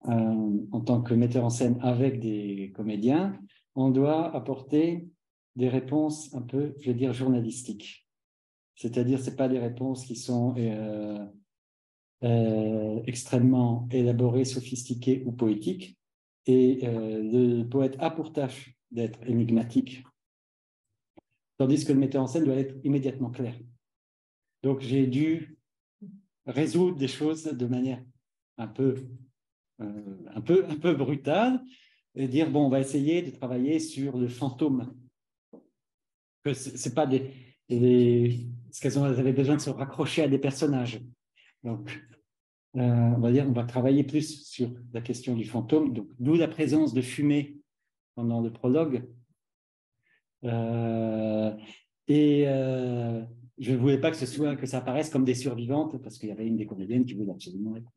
en tant que metteur en scène avec des comédiens, on doit apporter des réponses un peu, je vais dire, journalistiques. C'est-à-dire, ce n'est pas des réponses qui sont extrêmement élaborées, sophistiquées ou poétiques. Et le poète a pour tâche d'être énigmatique, tandis que le metteur en scène doit être immédiatement clair. Donc, j'ai dû résoudre des choses de manière un peu brutale et dire, bon, on va essayer de travailler sur le fantôme. Que c'est pas parce qu'elles avaient besoin de se raccrocher à des personnages. Donc, on va dire, on va travailler plus sur la question du fantôme, donc d'où la présence de fumée pendant le prologue. je ne voulais pas que ça apparaisse comme des survivantes, parce qu'il y avait une des comédiennes qui voulait absolument être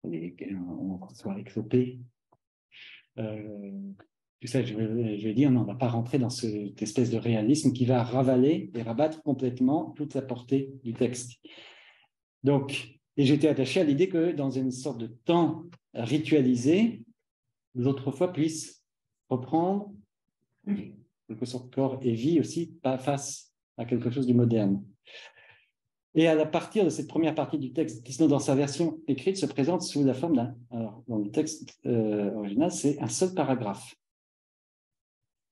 en soirée clopée. Tout ça, je vais dire, non, on ne va pas rentrer dans cette espèce de réalisme qui va ravaler et rabattre complètement toute la portée du texte. Donc, et j'étais attaché à l'idée que dans une sorte de temps ritualisé, l'autrefois puisse reprendre quelque sorte de corps et vie aussi face à quelque chose du moderne. Et à partir de cette première partie du texte, qui sinon dans sa version écrite se présente sous la forme d'un, alors dans le texte original, c'est un seul paragraphe.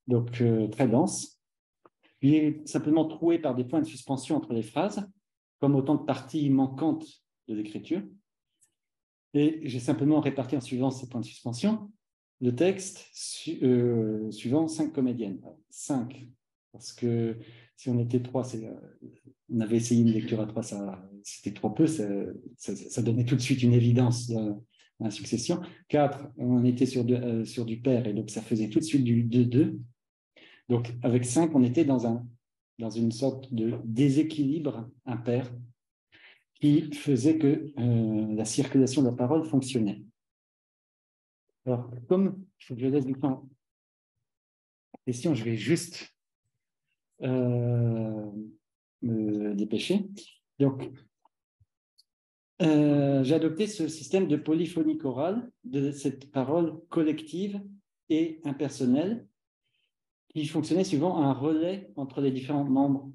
Donc très dense. Il est simplement troué par des points de suspension entre les phrases, comme autant de parties manquantes de l'écriture. Et j'ai simplement réparti en suivant ces points de suspension le texte suivant 5 comédiennes. 5, parce que si on était 3, on avait essayé une lecture à 3, c'était trop peu, ça donnait tout de suite une évidence dans la succession. 4, on était sur du pair, et donc ça faisait tout de suite du 2-2. Donc avec 5, on était dans une sorte de déséquilibre impair qui faisait que la circulation de la parole fonctionnait. Alors, comme il faut que je laisse du temps à la question, je vais juste me dépêcher. Donc, j'ai adopté ce système de polyphonie chorale, de cette parole collective et impersonnelle, qui fonctionnait suivant un relais entre les différents membres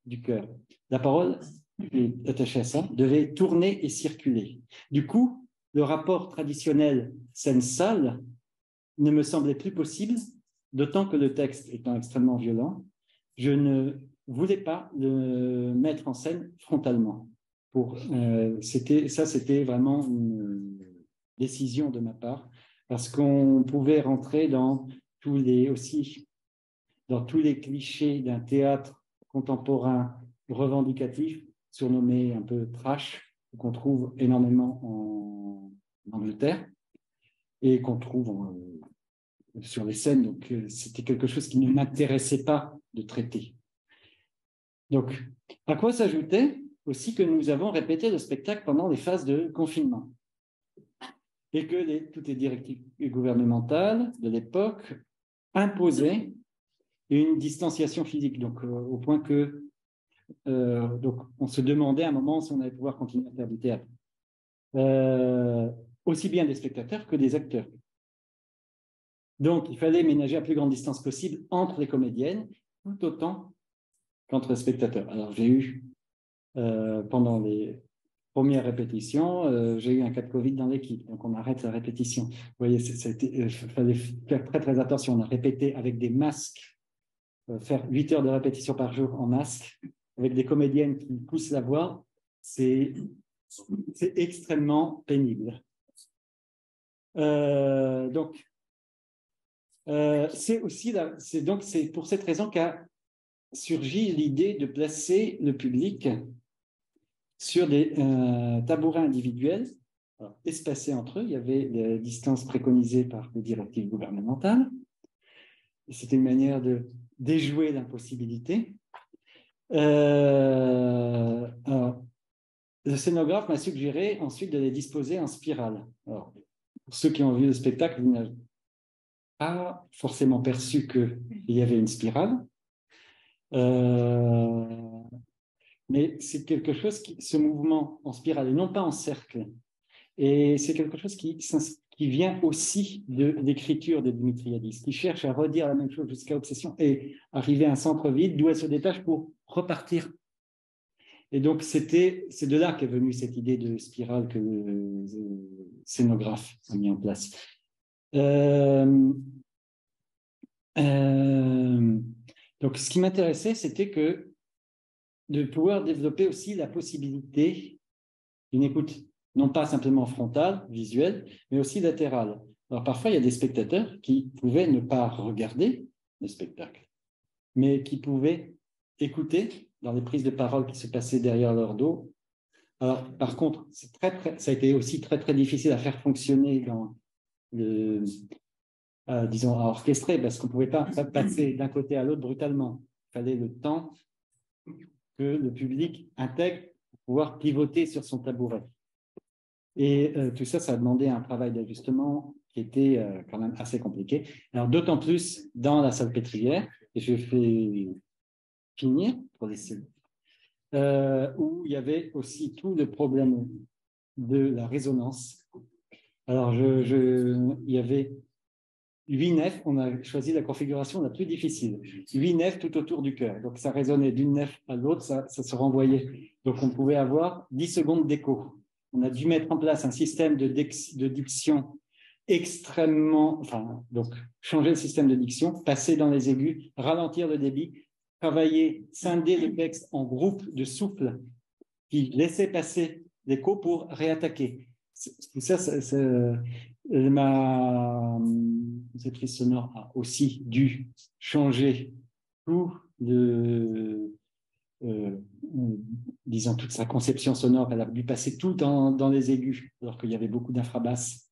du chœur. La parole, attachée à ça, devait tourner et circuler. Du coup, le rapport traditionnel scène-salle ne me semblait plus possible, d'autant que le texte étant extrêmement violent, je ne voulais pas le mettre en scène frontalement. C'était vraiment une décision de ma part, parce qu'on pouvait rentrer dans tous les clichés d'un théâtre contemporain revendicatif, surnommé un peu trash, qu'on trouve énormément en Angleterre et qu'on trouve sur les scènes. Donc, c'était quelque chose qui ne m'intéressait pas de traiter. Donc, à quoi s'ajoutait aussi que nous avons répété le spectacle pendant les phases de confinement et que toutes les directives gouvernementales de l'époque imposaient une distanciation physique, donc au point que donc on se demandait à un moment si on allait pouvoir continuer à faire du théâtre, aussi bien des spectateurs que des acteurs. Donc il fallait ménager la plus grande distance possible entre les comédiennes, tout autant qu'entre les spectateurs. Alors j'ai eu pendant les premières répétitions, j'ai eu un cas de Covid dans l'équipe, donc on arrête la répétition. Vous voyez, il fallait faire très très attention. On a répété avec des masques, faire 8 heures de répétition par jour en masque, avec des comédiennes qui poussent la voix, c'est extrêmement pénible. Donc, c'est pour cette raison qu'a surgi l'idée de placer le public sur des tabourets individuels, espacés entre eux. Il y avait des distances préconisées par les directives gouvernementales. C'était une manière de déjouer l'impossibilité. Alors, le scénographe m'a suggéré ensuite de les disposer en spirale. Alors, pour ceux qui ont vu le spectacle, vous n'avez pas forcément perçu qu'il y avait une spirale. Mais c'est quelque chose ce mouvement en spirale, et non pas en cercle. Et c'est quelque chose qui vient aussi de l'écriture de Dimitriadis, qui cherche à redire la même chose jusqu'à obsession et arriver à un centre vide d'où elle se détache pour repartir. Et donc, c'est de là qu'est venue cette idée de spirale que le scénographe a mis en place. Donc, ce qui m'intéressait, c'était de pouvoir développer aussi la possibilité d'une écoute, non pas simplement frontale, visuelle, mais aussi latérale. Alors, parfois, il y a des spectateurs qui pouvaient ne pas regarder le spectacle, mais qui pouvaient écouter dans les prises de parole qui se passaient derrière leur dos. Alors, par contre, ça a été aussi très, très difficile à faire fonctionner dans disons, à orchestrer, parce qu'on ne pouvait pas passer d'un côté à l'autre brutalement. Il fallait le temps que le public intègre pour pouvoir pivoter sur son tabouret. Et tout ça, ça a demandé un travail d'ajustement qui était quand même assez compliqué. Alors, d'autant plus dans la salpêtrière, et je fais finir pour laisser, où il y avait aussi tout le problème de la résonance. Alors, il y avait 8 nefs, on a choisi la configuration la plus difficile. 8 nefs tout autour du cœur. Donc, ça résonnait d'une nef à l'autre, ça se renvoyait. Donc, on pouvait avoir 10 secondes d'écho. On a dû mettre en place un système de diction extrêmement... Enfin, donc, changer le système de diction, passer dans les aigus, ralentir le débit, travailler, scinder le texte en groupes de souffles qui laissaient passer l'écho pour réattaquer. Tout ça, ma conceptrice sonore a aussi dû changer tout disons toute sa conception sonore. Elle a dû passer tout dans les aigus, alors qu'il y avait beaucoup d'infrabasses.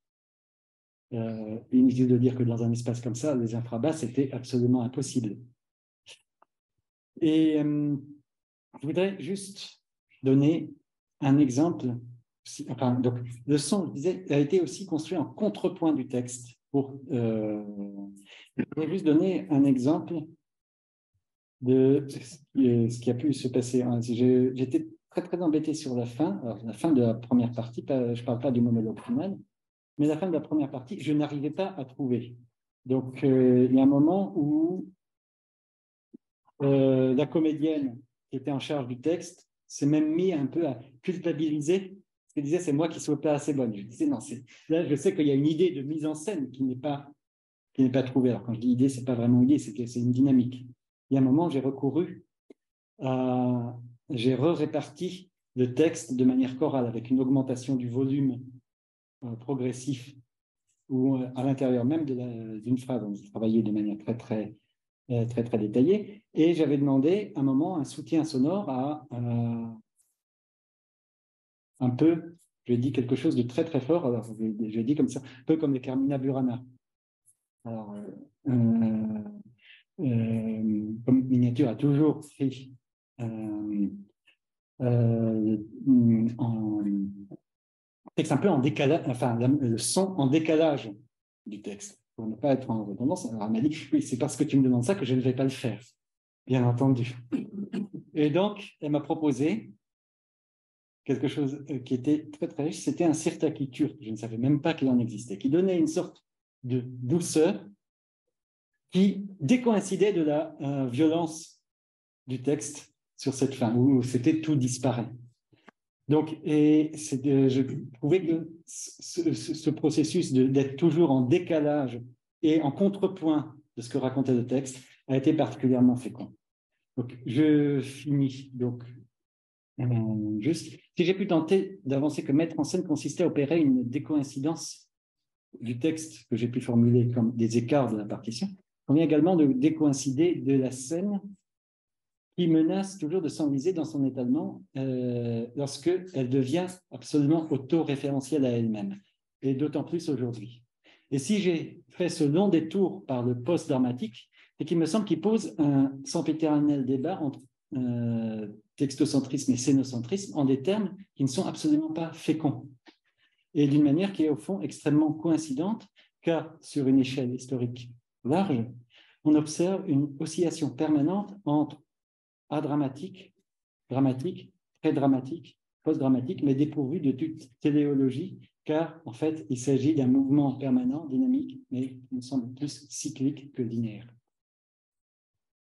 Inutile de dire que dans un espace comme ça, les infrabasses étaient absolument impossibles. Et je voudrais juste donner un exemple. Enfin, donc, le son, je disais, a été aussi construit en contrepoint du texte. Je voudrais juste donner un exemple de ce qui a pu se passer. J'étais très, très embêté sur la fin. Alors, la fin de la première partie, je ne parle pas du monologue final, mais la fin de la première partie, je n'arrivais pas à trouver. Donc, il y a un moment où la comédienne qui était en charge du texte s'est même mis un peu à culpabiliser. Elle disait, c'est moi qui ne suis pas assez bonne. Je disais, non, là, je sais qu'il y a une idée de mise en scène qui n'est pas trouvée. Alors, quand je dis idée, ce n'est pas vraiment une idée, c'est une dynamique. Il y a un moment, j'ai réparti le texte de manière chorale avec une augmentation du volume progressif ou à l'intérieur même d'une phrase. Donc, j'ai travaillé de manière très, très détaillée. Et j'avais demandé à un moment un soutien sonore à un peu, je dis quelque chose de très très fort, alors je dis comme ça, un peu comme les Carmina Burana. Alors, comme Miniature a toujours fait texte un peu en décalage, enfin le son en décalage du texte, pour ne pas être en redondance. Alors elle m'a dit, oui, c'est parce que tu me demandes ça que je ne vais pas le faire, bien entendu. Et donc, elle m'a proposé quelque chose qui était très très riche, c'était un sirtaki turc, je ne savais même pas qu'il en existait, qui donnait une sorte de douceur qui décoïncidait de la violence du texte sur cette fin, où c'était tout disparaît. Donc, je trouvais que ce processus d'être toujours en décalage et en contrepoint de ce que racontait le texte a été particulièrement fécond. Donc, je finis donc juste. Si j'ai pu tenter d'avancer que mettre en scène consistait à opérer une décoïncidence du texte que j'ai pu formuler comme des écarts de la partition, on vient également de décoïncider de la scène qui menace toujours de s'enliser dans son étalement lorsqu'elle devient absolument auto-référentielle à elle-même, et d'autant plus aujourd'hui. Et si j'ai fait ce long détour par le post-dramatique, c'est qu'il me semble qu'il pose un sempiternel débat entre textocentrisme et scénocentrisme en des termes qui ne sont absolument pas féconds, et d'une manière qui est au fond extrêmement coïncidente, car sur une échelle historique large, on observe une oscillation permanente entre adramatique, dramatique, très dramatique, post-dramatique, mais dépourvu de toute téléologie, car en fait, il s'agit d'un mouvement permanent, dynamique, mais qui me semble plus cyclique que linéaire.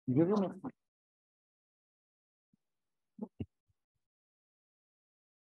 Je vous remercie.